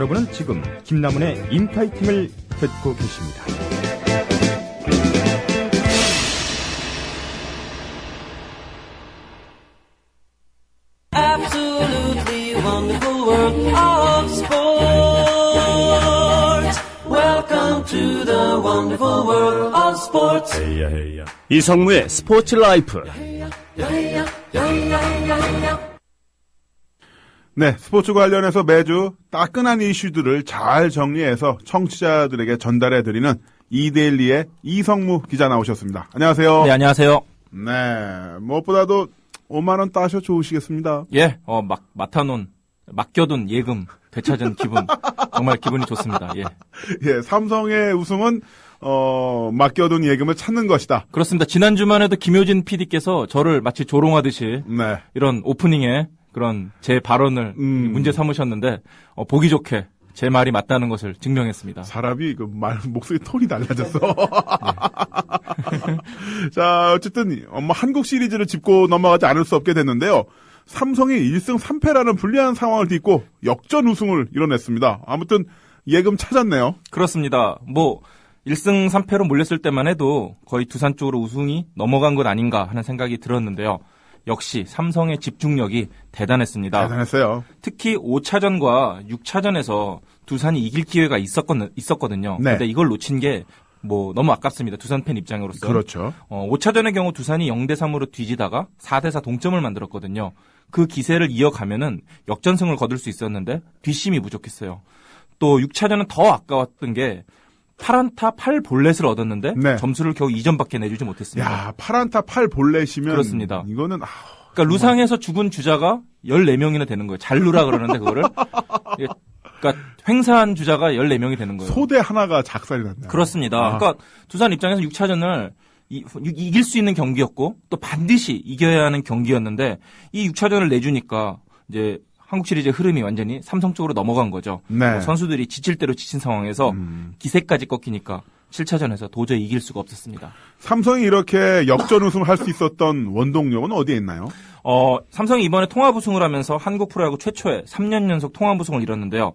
여러분은 지금 김남훈의 인파이팅을 듣고 계십니다. Absolutely wonderful world of sports. Welcome to the wonderful world of sports. 이성무의 스포츠 라이프. 네, 스포츠 관련해서 매주 따끈한 이슈들을 잘 정리해서 청취자들에게 전달해드리는 이데일리의 이성무 기자 나오셨습니다. 안녕하세요. 네, 안녕하세요. 네, 무엇보다도 5만원 따셔 좋으시겠습니다. 예, 맡겨둔 예금 되찾은 기분. 정말 기분이 좋습니다. 예. 예, 삼성의 우승은, 맡겨둔 예금을 찾는 것이다. 그렇습니다. 지난주만 해도 김효진 PD께서 저를 마치 조롱하듯이. 네. 이런 오프닝에 그런 제 발언을 문제 삼으셨는데, 보기 좋게 제 말이 맞다는 것을 증명했습니다. 사람이 목소리 톤이 달라졌어. 네. 자, 어쨌든 한국 시리즈를 짚고 넘어가지 않을 수 없게 됐는데요. 삼성이 1승 3패라는 불리한 상황을 딛고 역전 우승을 이뤄냈습니다. 아무튼 예금 찾았네요. 그렇습니다. 1승 3패로 몰렸을 때만 해도 거의 두산 쪽으로 우승이 넘어간 것 아닌가 하는 생각이 들었는데요. 역시 삼성의 집중력이 대단했습니다. 대단했어요. 특히 5차전과 6차전에서 두산이 이길 기회가 있었거든요. 네. 근데 이걸 놓친 게 너무 아깝습니다. 두산 팬 입장으로서. 그렇죠. 5차전의 경우 두산이 0대3으로 뒤지다가 4대4 동점을 만들었거든요. 그 기세를 이어가면은 역전승을 거둘 수 있었는데 뒷심이 부족했어요. 또 6차전은 더 아까웠던 게 8안타 8볼넷을 얻었는데 네. 점수를 겨우 2점밖에 내주지 못했습니다. 야, 8안타 8볼넷이면 그렇습니다. 이거는 그러니까 루상에서 죽은 주자가 14명이나 되는 거예요. 잘루라 그러는데 그거를. 그러니까 횡사한 주자가 14명이 되는 거예요. 소대 하나가 작살이 났네요. 그렇습니다. 그러니까 두산 입장에서 6차전을 이길 수 있는 경기였고 또 반드시 이겨야 하는 경기였는데 이 6차전을 내주니까 이제 한국 시리즈의 흐름이 완전히 삼성 쪽으로 넘어간 거죠. 네. 선수들이 지칠 대로 지친 상황에서 기세까지 꺾이니까 7차전에서 도저히 이길 수가 없었습니다. 삼성이 이렇게 역전 우승을 할 수 있었던 원동력은 어디에 있나요? 삼성이 이번에 통합 우승을 하면서 한국 프로야구 최초의 3년 연속 통합 우승을 이뤘는데요.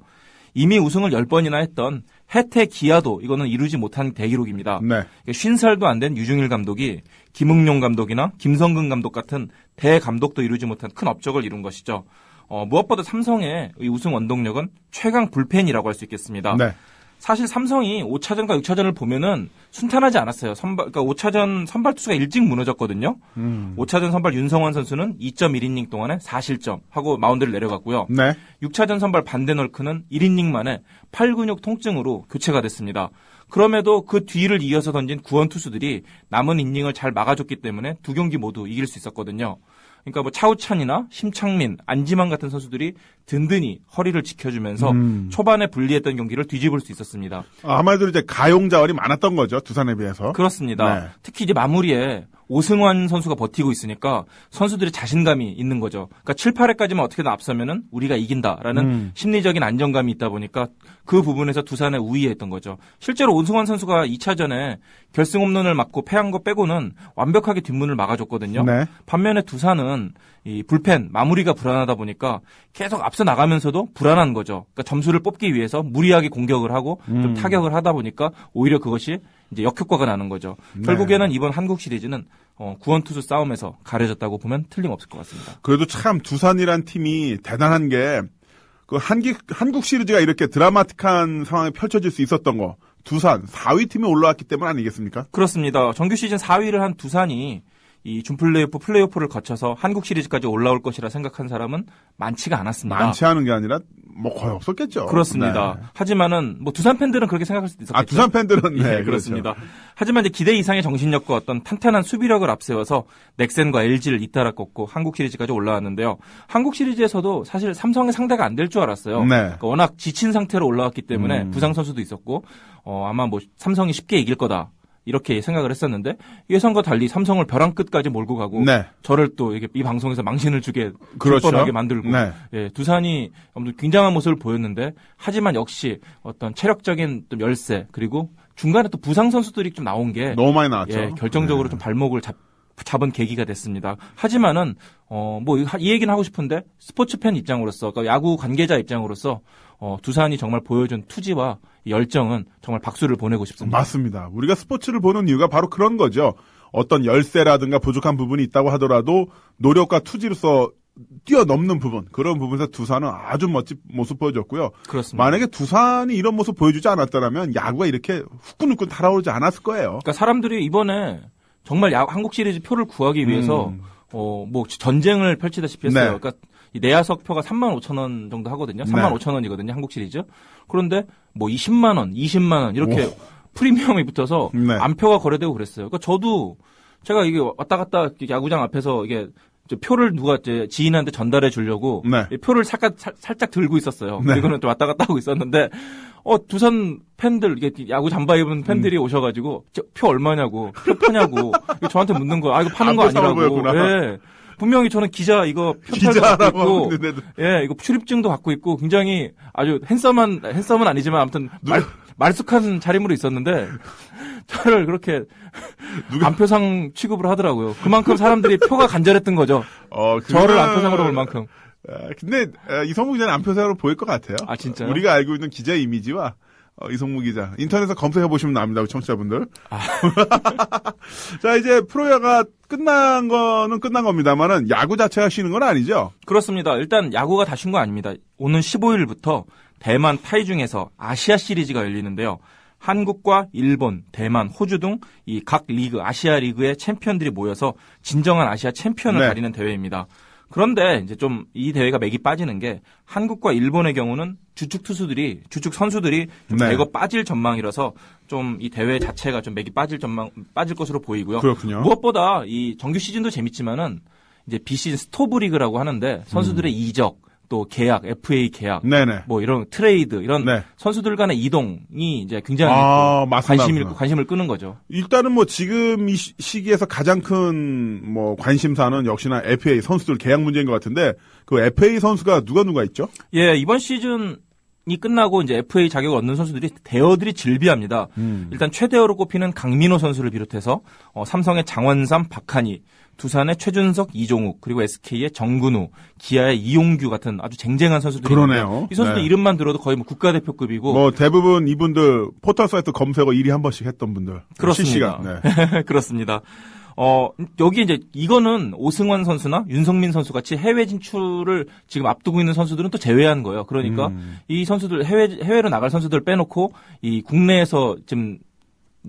이미 우승을 10번이나 했던 해태 기아도 이거는 이루지 못한 대기록입니다. 네. 50살도 안 된 유중일 감독이 김응용 감독이나 김성근 감독 같은 대감독도 이루지 못한 큰 업적을 이룬 것이죠. 무엇보다 삼성의 이 우승 원동력은 최강 불펜이라고 할 수 있겠습니다. 네. 사실 삼성이 5차전과 6차전을 보면은 순탄하지 않았어요. 그러니까 5차전 선발 투수가 일찍 무너졌거든요. 5차전 선발 윤성환 선수는 2.1이닝 동안에 4실점 하고 마운드를 내려갔고요. 네. 6차전 선발 반데널크는 1이닝 만에 팔근육 통증으로 교체가 됐습니다. 그럼에도 그 뒤를 이어서 던진 구원 투수들이 남은 이닝을 잘 막아줬기 때문에 두 경기 모두 이길 수 있었거든요. 그러니까 차우찬이나 심창민, 안지만 같은 선수들이 든든히 허리를 지켜주면서 초반에 불리했던 경기를 뒤집을 수 있었습니다. 아마도 이제 가용 자원이 많았던 거죠. 두산에 비해서. 그렇습니다. 네. 특히 이제 마무리에 오승환 선수가 버티고 있으니까 선수들이 자신감이 있는 거죠. 그러니까 7, 8회까지만 어떻게든 앞서면은 우리가 이긴다라는 심리적인 안정감이 있다 보니까 그 부분에서 두산에 우위했던 거죠. 실제로 오승환 선수가 2차전에 결승 홈런을 맞고 패한 거 빼고는 완벽하게 뒷문을 막아줬거든요. 네. 반면에 두산은 이 불펜 마무리가 불안하다 보니까 계속 앞서 나가면서도 불안한 거죠. 그러니까 점수를 뽑기 위해서 무리하게 공격을 하고 좀 타격을 하다 보니까 오히려 그것이 이제 역효과가 나는 거죠. 네. 결국에는 이번 한국 시리즈는 구원 투수 싸움에서 가려졌다고 보면 틀림없을 것 같습니다. 그래도 참 두산이란 팀이 대단한 게 그 한국 시리즈가 이렇게 드라마틱한 상황이 펼쳐질 수 있었던 거 두산 4위 팀에 올라왔기 때문 아니겠습니까? 그렇습니다. 정규 시즌 4위를 한 두산이 이 플레이오프를 거쳐서 한국 시리즈까지 올라올 것이라 생각한 사람은 많지가 않았습니다. 많지 않은 게 아니라 거의 없었겠죠. 그렇습니다. 네. 하지만은 두산 팬들은 그렇게 생각할 수도 있었겠죠. 두산 팬들은 네, 예, 그렇습니다. 하지만 이제 기대 이상의 정신력과 어떤 탄탄한 수비력을 앞세워서 넥센과 LG를 잇따라 꺾고 한국 시리즈까지 올라왔는데요. 한국 시리즈에서도 사실 삼성의 상대가 안 될 줄 알았어요. 네. 그러니까 워낙 지친 상태로 올라왔기 때문에 부상 선수도 있었고 아마 삼성이 쉽게 이길 거다. 이렇게 생각을 했었는데 예상과 달리 삼성을 벼랑 끝까지 몰고 가고 네. 저를 또 이 방송에서 망신을 주게 그렇죠. 뻔하게 만들고 네. 예, 두산이 굉장한 모습을 보였는데 하지만 역시 어떤 체력적인 좀 열세 그리고 중간에 또 부상 선수들이 좀 나온 게 너무 많이 나왔죠. 예, 결정적으로 좀 발목을 잡은 계기가 됐습니다. 하지만은 뭐 이 얘기는 하고 싶은데 스포츠 팬 입장으로서, 그러니까 야구 관계자 입장으로서 두산이 정말 보여준 투지와 열정은 정말 박수를 보내고 싶습니다. 맞습니다. 우리가 스포츠를 보는 이유가 바로 그런 거죠. 어떤 열세라든가 부족한 부분이 있다고 하더라도 노력과 투지로서 뛰어넘는 부분, 그런 부분에서 두산은 아주 멋진 모습 보여줬고요. 그렇습니다. 만약에 두산이 이런 모습 보여주지 않았더라면 야구가 이렇게 후끈후끈 달아오르지 않았을 거예요. 그러니까 사람들이 이번에 정말 한국 시리즈 표를 구하기 위해서 뭐 전쟁을 펼치다시피 했어요. 네. 그러니까 이 내야석 표가 35,000원 정도 하거든요. 35,000원이거든요. 한국 시리즈. 그런데 뭐 20만 원, 20만 원 이렇게 프리미엄이 붙어서 네. 안표가 거래되고 그랬어요. 그러니까 저도 제가 이게 왔다 갔다 야구장 앞에서 이게 표를 누가 지인한테 전달해 주려고 네. 표를 살짝 들고 있었어요. 네. 그리고는 또 왔다 갔다 하고 있었는데 두산 팬들, 이게 야구 잠바 입은 팬들이 오셔가지고 표 얼마냐고, 표 파냐고 저한테 묻는 거야. 이거 파는 거 아니라고. 예. 분명히 저는 기자 이거 표찰도 갖고 있고, 예, 이거 출입증도 갖고 있고 굉장히 아주 핸섬은 아니지만 아무튼 말쑥한 차림으로 있었는데 저를 그렇게 안표상 취급을 하더라고요. 그만큼 사람들이 표가 간절했던 거죠. 저를 안표상으로 볼 만큼. 근데 이성무 기자는 안표상으로 보일 것 같아요. 아 진짜요? 우리가 알고 있는 기자 이미지와 이성무 기자 인터넷에서 검색해 보시면 나옵니다, 청취자분들. 자, 이제 프로야가 끝난 거는 끝난 겁니다만은 야구 자체가 쉬는 건 아니죠? 그렇습니다. 일단 야구가 다 쉰 거 아닙니다. 오는 15일부터 대만 타이중에서 아시아 시리즈가 열리는데요. 한국과 일본, 대만, 호주 등 이 각 리그, 아시아 리그의 챔피언들이 모여서 진정한 아시아 챔피언을 네. 가리는 대회입니다. 그런데 이제 좀 이 대회가 맥이 빠지는 게 한국과 일본의 경우는 주축 선수들이 좀 네. 대거 빠질 전망이라서 좀 이 대회 자체가 좀 맥이 빠질 것으로 보이고요. 그렇군요. 무엇보다 이 정규 시즌도 재밌지만은 이제 비시즌 스토브 리그라고 하는데 선수들의 이적, 또 계약, FA 계약, 네네. 뭐 이런 트레이드 이런 네. 선수들 간의 이동이 이제 굉장히 맞습니다. 관심을 끄는 거죠. 일단은 뭐 지금 이 시기에서 가장 큰 뭐 관심사는 역시나 FA 선수들 계약 문제인 것 같은데 그 FA 선수가 누가 있죠? 예, 이번 시즌이 끝나고 이제 FA 자격을 얻는 선수들이 대어들이 질비합니다. 일단 최대어로 꼽히는 강민호 선수를 비롯해서 삼성의 장원삼, 박한희, 두산의 최준석, 이종욱, 그리고 SK의 정근우, 기아의 이용규 같은 아주 쟁쟁한 선수들이 그러네요. 있는데 이 선수들 네. 이름만 들어도 거의 뭐 국가대표급이고 뭐 대부분 이분들 포털 사이트 검색어 1위 한 번씩 했던 분들. 그렇습니다. 실시간. 네. 그렇습니다. 여기 이제 이거는 오승환 선수나 윤성민 선수 같이 해외 진출을 지금 앞두고 있는 선수들은 또 제외한 거예요. 그러니까 이 선수들 해외로 나갈 선수들 빼놓고 이 국내에서 지금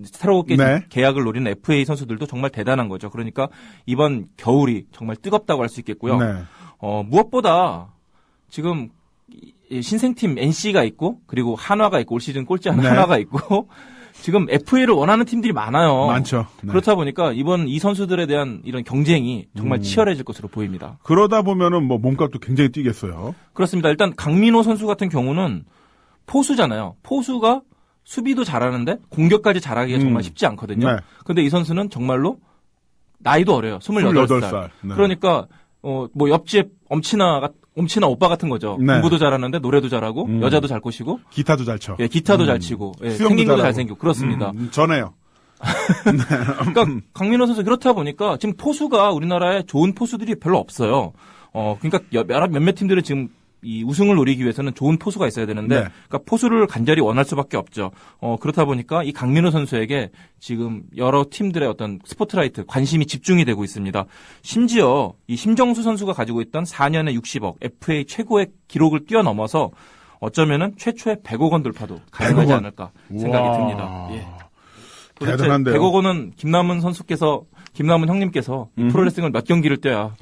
새롭게 네. 계약을 노리는 FA 선수들도 정말 대단한 거죠. 그러니까 이번 겨울이 정말 뜨겁다고 할 수 있겠고요. 네. 무엇보다 지금 신생팀 NC가 있고 그리고 한화가 있고 올 시즌 꼴찌 하는 네. 한화가 있고 지금 FA를 원하는 팀들이 많아요. 많죠. 네. 그렇다 보니까 이번 이 선수들에 대한 이런 경쟁이 정말 치열해질 것으로 보입니다. 그러다 보면은 뭐 몸값도 굉장히 뛰겠어요. 그렇습니다. 일단 강민호 선수 같은 경우는 포수잖아요. 포수가 수비도 잘하는데 공격까지 잘하기가 정말 쉽지 않거든요. 네. 근데 이 선수는 정말로 나이도 어려요. 28살. 네. 그러니까 뭐 옆집 엄친아 오빠 같은 거죠. 네. 공부도 잘하는,데 노래도 잘하고 여자도 잘 꼬시고 기타도 잘 쳐. 예, 기타도 잘 치고 예, 수영도 생긴 것도 잘하고. 잘생기고 그렇습니다. 전해요. 그러니까 강민호 선수 그렇다 보니까 지금 포수가 우리나라에 좋은 포수들이 별로 없어요. 그러니까 몇몇 팀들은 지금 이 우승을 노리기 위해서는 좋은 포수가 있어야 되는데, 네. 그러니까 포수를 간절히 원할 수밖에 없죠. 그렇다 보니까 이 강민호 선수에게 지금 여러 팀들의 어떤 스포트라이트 관심이 집중이 되고 있습니다. 심지어 이 심정수 선수가 가지고 있던 4년에 60억 FA 최고의 기록을 뛰어넘어서 어쩌면은 최초의 100억 원 돌파도 가능하지 100억 원. 않을까 생각이 우와. 듭니다. 예. 도대체 대단한데요. 100억 원은 김남은 형님께서 이 프로레슬링을 몇 경기를 뛰어야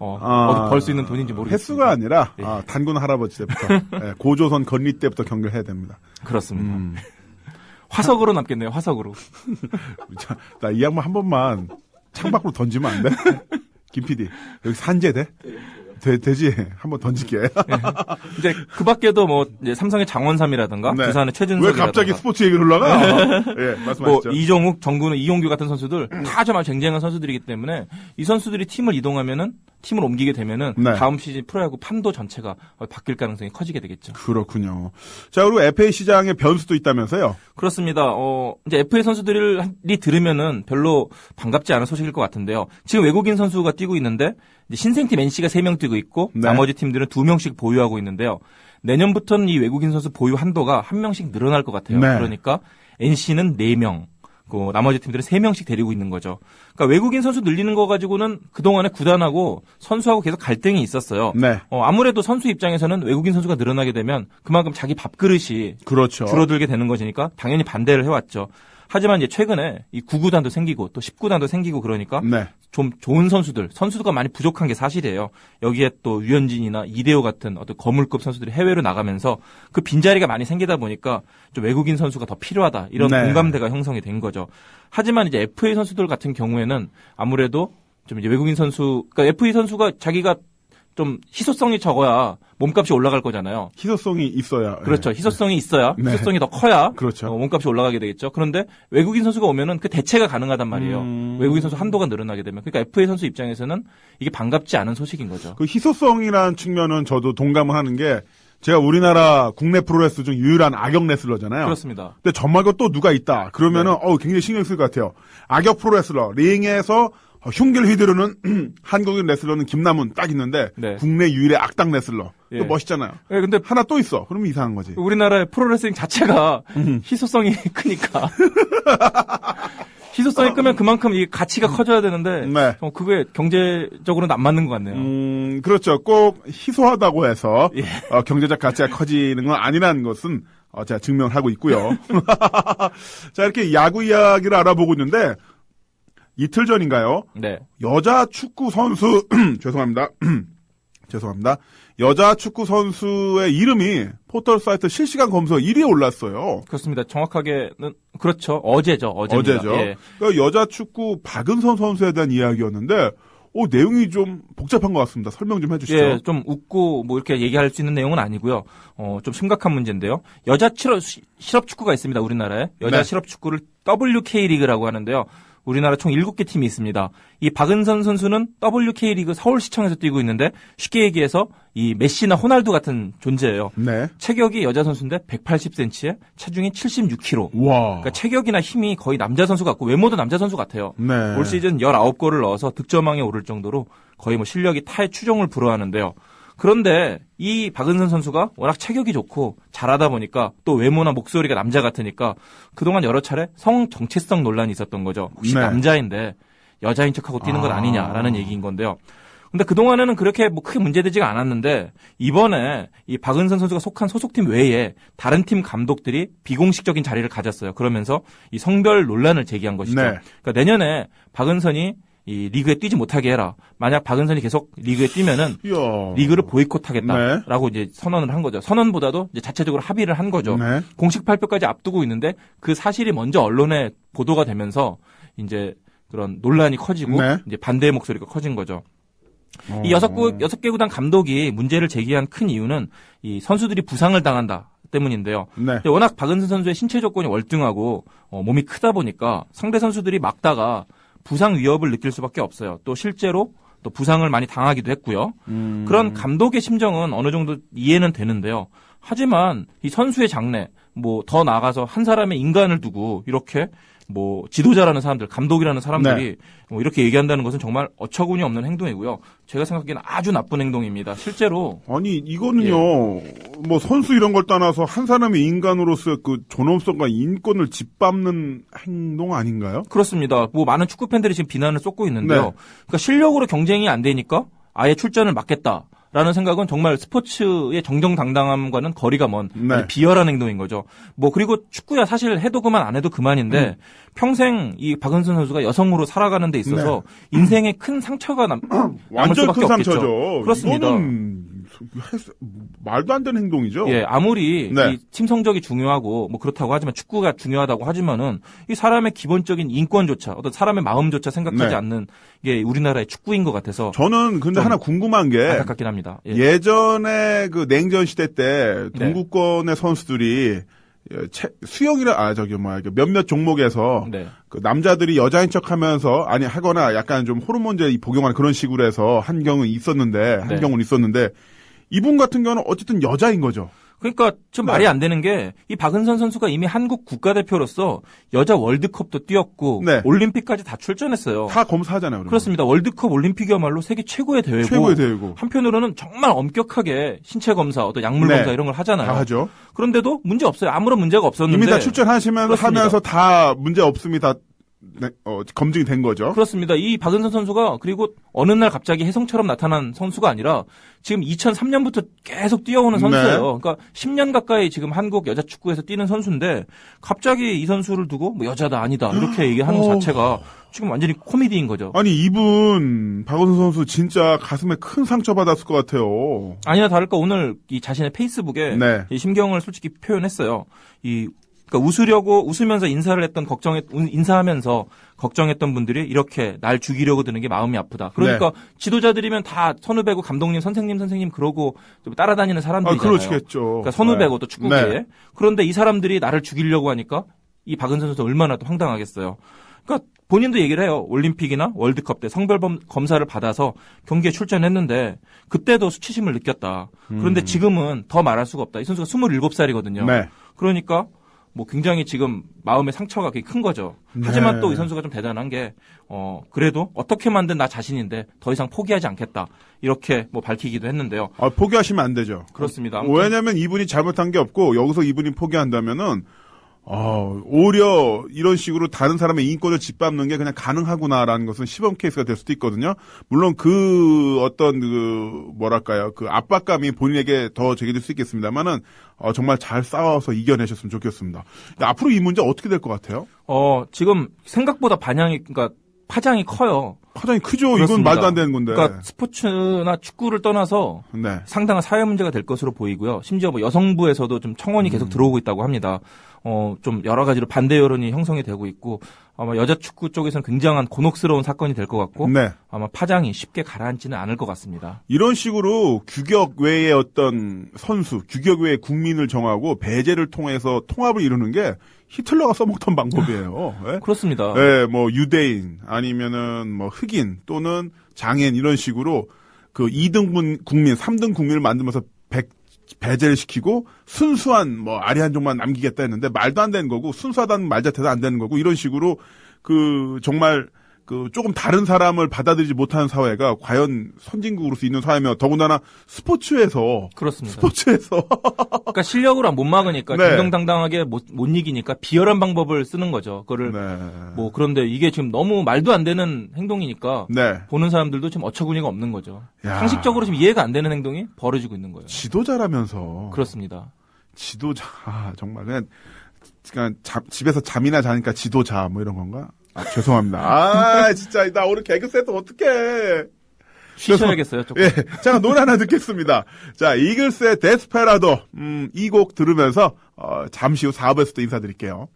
어디 벌 수 있는 돈인지 모르겠습니다. 횟수가 아니라 예. 단군 할아버지 때부터 예, 고조선 건리 때부터 경기를 해야 됩니다. 그렇습니다. 화석으로 남겠네요. 화석으로. 나 이 양반 한 번만 창밖으로 던지면 안 돼? 김 PD 여기 산재돼? 되지? 한번 던질게. 이제 그 밖에도 뭐 이제 삼성의 장원삼이라든가 네. 두산의 왜 최준석이라든가 갑자기 스포츠 얘기를 올라가? 예, 뭐 말씀하시죠. 이종욱, 정근우, 이용규 같은 선수들 다 정말 쟁쟁한 선수들이기 때문에 이 선수들이 팀을 이동하면은 팀을 옮기게 되면은 네. 다음 시즌 프로야구 판도 전체가 바뀔 가능성이 커지게 되겠죠. 그렇군요. 자, 그리고 FA 시장의 변수도 있다면서요? 그렇습니다. 이제 FA 선수들이 들으면은 별로 반갑지 않은 소식일 것 같은데요. 지금 외국인 선수가 뛰고 있는데 이제 신생팀 NC가 3명 뛰고 있고 네. 나머지 팀들은 2명씩 보유하고 있는데요. 내년부터는 이 외국인 선수 보유 한도가 1명씩 늘어날 것 같아요. 네. 그러니까 NC는 4명, 나머지 팀들은 3명씩 데리고 있는 거죠. 그러니까 외국인 선수 늘리는 거 가지고는 그동안에 구단하고 선수하고 계속 갈등이 있었어요. 네. 아무래도 선수 입장에서는 외국인 선수가 늘어나게 되면 그만큼 자기 밥그릇이 그렇죠. 줄어들게 되는 것이니까 당연히 반대를 해왔죠. 하지만 이제 최근에 이 9구단도 생기고 또 10구단도 생기고 그러니까 네. 좀 좋은 선수가 많이 부족한 게 사실이에요. 여기에 또 유현진이나 이대호 같은 어떤 거물급 선수들이 해외로 나가면서 그 빈자리가 많이 생기다 보니까 좀 외국인 선수가 더 필요하다. 이런 네. 공감대가 형성이 된 거죠. 하지만 이제 FA 선수들 같은 경우에는 아무래도 좀 이제 외국인 선수, 그러니까 FA 선수가 자기가 좀 희소성이 적어야 몸값이 올라갈 거잖아요. 희소성이 있어야. 그렇죠. 네. 희소성이 있어야, 네. 희소성이 더 커야 그렇죠. 몸값이 올라가게 되겠죠. 그런데 외국인 선수가 오면은 그 대체가 가능하단 말이에요. 외국인 선수 한도가 늘어나게 되면. 그러니까 FA 선수 입장에서는 이게 반갑지 않은 소식인 거죠. 그 희소성이라는 측면은 저도 동감을 하는 게 제가 우리나라 국내 프로레슬러 중 유일한 악역 레슬러잖아요. 그렇습니다. 근데 저 말고 또 누가 있다. 그러면은 굉장히 신경 쓸 것 같아요. 악역 프로레슬러 링에서 흉기를 휘두르는 한국인 레슬러는 김남훈 딱 있는데 네. 국내 유일의 악당 레슬러. 예. 또 멋있잖아요. 예, 근데 하나 또 있어. 그러면 이상한 거지. 우리나라의 프로레슬링 자체가 희소성이 크니까. 희소성이 크면 그만큼 이 가치가 커져야 되는데 네. 그게 경제적으로는 안 맞는 것 같네요. 그렇죠. 꼭 희소하다고 해서 예. 경제적 가치가 커지는 건 아니라는 것은 제가 증명을 하고 있고요. 자, 이렇게 야구 이야기를 알아보고 있는데 이틀 전인가요? 네. 여자 축구 선수 죄송합니다. 죄송합니다. 여자 축구 선수의 이름이 포털 사이트 실시간 검색 1위에 올랐어요. 그렇습니다. 정확하게는 그렇죠. 어제입니다. 예. 그러니까 여자 축구 박은선 선수에 대한 이야기였는데 내용이 좀 복잡한 것 같습니다. 설명 좀 해주시죠. 예, 좀 웃고 뭐 이렇게 얘기할 수 있는 내용은 아니고요. 좀 심각한 문제인데요. 여자 실업 축구가 있습니다. 우리나라에. 여자 네. 실업 축구를 WK리그라고 하는데요. 우리나라 총 7개 팀이 있습니다. 이 박은선 선수는 WK리그 서울시청에서 뛰고 있는데 쉽게 얘기해서 이 메시나 호날두 같은 존재예요. 네. 체격이 여자 선수인데 180cm에 체중이 76kg. 와. 그러니까 체격이나 힘이 거의 남자 선수 같고 외모도 남자 선수 같아요. 네. 올 시즌 19골을 넣어서 득점왕에 오를 정도로 거의 뭐 실력이 타의 추종을 불허하는데요. 그런데 이 박은선 선수가 워낙 체격이 좋고 잘하다 보니까 또 외모나 목소리가 남자 같으니까 그동안 여러 차례 성 정체성 논란이 있었던 거죠. 혹시 네. 남자인데 여자인 척하고 뛰는 건 아니냐라는 얘기인 건데요. 근데 그동안에는 그렇게 뭐 크게 문제되지가 않았는데 이번에 이 박은선 선수가 속한 소속팀 외에 다른 팀 감독들이 비공식적인 자리를 가졌어요. 그러면서 이 성별 논란을 제기한 것이죠. 네. 그러니까 내년에 박은선이 이 리그에 뛰지 못하게 해라. 만약 박은선이 계속 리그에 뛰면은 이야. 리그를 보이콧하겠다라고 이제 선언을 한 거죠. 선언보다도 이제 자체적으로 합의를 한 거죠. 네. 공식 발표까지 앞두고 있는데 그 사실이 먼저 언론에 보도가 되면서 이제 그런 논란이 커지고 네. 이제 반대의 목소리가 커진 거죠. 이 6개 구단 감독이 문제를 제기한 큰 이유는 이 선수들이 부상을 당한다 때문인데요. 네. 근데 워낙 박은선 선수의 신체 조건이 월등하고 몸이 크다 보니까 상대 선수들이 막다가 부상 위협을 느낄 수밖에 없어요. 또 실제로 또 부상을 많이 당하기도 했고요. 그런 감독의 심정은 어느 정도 이해는 되는데요. 하지만 이 선수의 장래, 뭐 더 나아가서 한 사람의 인간을 두고 이렇게 뭐 지도자라는 사람들, 감독이라는 사람들이 뭐 이렇게 얘기한다는 것은 정말 어처구니 없는 행동이고요. 제가 생각하기에는 아주 나쁜 행동입니다. 실제로 아니 이거는요. 뭐 선수 이런 걸 떠나서 한 사람의 인간으로서 그 존엄성과 인권을 짓밟는 행동 아닌가요? 그렇습니다. 뭐 많은 축구 팬들이 지금 비난을 쏟고 있는데요. 네. 그러니까 실력으로 경쟁이 안 되니까 아예 출전을 막겠다. 라는 생각은 정말 스포츠의 정정당당함과는 거리가 먼 네. 비열한 행동인 거죠. 뭐 그리고 축구야 사실 해도 그만 안 해도 그만인데 평생 이 박은선 선수가 여성으로 살아가는 데 있어서 인생에 큰 상처가 남을 완전 수밖에 큰 없겠죠. 상처죠. 그렇습니다. 이거는 말도 안 되는 행동이죠. 예, 아무리 네. 이 팀 성적이 중요하고 뭐 그렇다고 하지만 축구가 중요하다고 하지만은 이 사람의 기본적인 인권조차 어떤 사람의 마음조차 생각하지 네. 않는 게 우리나라의 축구인 것 같아서 저는 근데 하나 궁금한 게 안타깝긴 합니다. 예. 예전에 그 냉전 시대 때 네. 동구권의 선수들이 수영이나 몇몇 종목에서 네. 그 남자들이 여자인 척하면서 하거나 약간 좀 호르몬제 복용하는 그런 식으로 해서 한 경우는 있었는데 이분 같은 경우는 어쨌든 여자인 거죠. 그러니까 좀 네. 말이 안 되는 게 이 박은선 선수가 이미 한국 국가대표로서 여자 월드컵도 뛰었고 네. 올림픽까지 다 출전했어요. 다 검사하잖아요. 그러면. 그렇습니다. 월드컵, 올림픽이야말로 세계 최고의 대회고 최고의 대회고. 한편으로는 정말 엄격하게 신체 검사, 어떤 약물 네. 검사 이런 걸 하잖아요. 다 하죠. 그런데도 문제 없어요. 아무런 문제가 없었는데 이미 다 출전하시면서 그렇습니다. 하면서 다 문제 없음이 다 검증이 된 거죠. 그렇습니다. 이 박은선 선수가 그리고 어느 날 갑자기 혜성처럼 나타난 선수가 아니라 지금 2003년부터 계속 뛰어오는 선수예요. 네. 그러니까 10년 가까이 지금 한국 여자 축구에서 뛰는 선수인데 갑자기 이 선수를 두고 뭐 여자다 아니다 이렇게 얘기하는 것 자체가 지금 완전히 코미디인 거죠. 아니 이분 박은선 선수 진짜 가슴에 큰 상처 받았을 것 같아요. 아니나 다를까 오늘 이 자신의 페이스북에 네. 이 심경을 솔직히 표현했어요. 그러니까 웃으면서 인사하면서 걱정했던 분들이 이렇게 날 죽이려고 드는 게 마음이 아프다. 그러니까 네. 지도자들이면 다 선후배고 감독님, 선생님 그러고 좀 따라다니는 사람들이잖아요. 그렇겠죠. 그러니까 선후배고 네. 또 축구계에. 네. 그런데 이 사람들이 나를 죽이려고 하니까 이 박은선 선수 얼마나 또 황당하겠어요. 그러니까 본인도 얘기를 해요. 올림픽이나 월드컵 때 성별 검사를 받아서 경기에 출전했는데 그때도 수치심을 느꼈다. 그런데 지금은 더 말할 수가 없다. 이 선수가 27살이거든요. 네. 그러니까 뭐 굉장히 지금 마음의 상처가 굉장히 큰 거죠. 네. 하지만 또 이 선수가 좀 대단한 게 그래도 어떻게 만든 나 자신인데 더 이상 포기하지 않겠다. 이렇게 뭐 밝히기도 했는데요. 포기하시면 안 되죠. 그렇습니다. 아무튼 왜냐하면 이분이 잘못한 게 없고 여기서 이분이 포기한다면은 오히려 이런 식으로 다른 사람의 인권을 짓밟는 게 그냥 가능하구나라는 것은 시범 케이스가 될 수도 있거든요. 물론 그 압박감이 본인에게 더 제기될 수 있겠습니다만은 정말 잘 싸워서 이겨내셨으면 좋겠습니다. 앞으로 이 문제 어떻게 될 것 같아요? 지금 생각보다 그러니까 파장이 커요. 파장이 크죠. 그렇습니다. 이건 말도 안 되는 건데. 그러니까 스포츠나 축구를 떠나서 네. 상당한 사회 문제가 될 것으로 보이고요. 심지어 뭐 여성부에서도 좀 청원이 계속 들어오고 있다고 합니다. 좀 여러 가지로 반대 여론이 형성이 되고 있고 아마 여자 축구 쪽에서는 굉장한 곤혹스러운 사건이 될 것 같고 네. 아마 파장이 쉽게 가라앉지는 않을 것 같습니다. 이런 식으로 규격 외의 어떤 선수, 규격 외의 국민을 정하고 배제를 통해서 통합을 이루는 게 히틀러가 써먹던 방법이에요. 네? 그렇습니다. 네, 뭐 유대인 아니면은 뭐 흑인 또는 장애인 이런 식으로 그 2등 국민, 3등 국민을 만들면서 배제를 시키고 순수한 뭐 아리한족만 남기겠다 했는데 말도 안 되는 거고 순수하다는 말 자체도 안 되는 거고 이런 식으로 그 정말 그 조금 다른 사람을 받아들이지 못하는 사회가 과연 선진국으로서 있는 사회면 더군다나 스포츠에서 그렇습니다. 그러니까 실력으로 못 막으니까 네. 정정당당하게 못 이기니까 비열한 방법을 쓰는 거죠. 그거를 네. 그런데 이게 지금 너무 말도 안 되는 행동이니까 네. 보는 사람들도 지금 어처구니가 없는 거죠. 야. 상식적으로 지금 이해가 안 되는 행동이 벌어지고 있는 거예요. 지도자라면서 그렇습니다. 지도자 정말 그냥 집에서 잠이나 자니까 지도자 뭐 이런 건가? 죄송합니다. 진짜 나 오늘 개그 세트 어떡해. 쉬셔야겠어요. 조금. 예, 자 노래 하나 듣겠습니다. 자 이글스의 데스페라도 이 곡 들으면서 잠시 후 4부에서 또 인사드릴게요.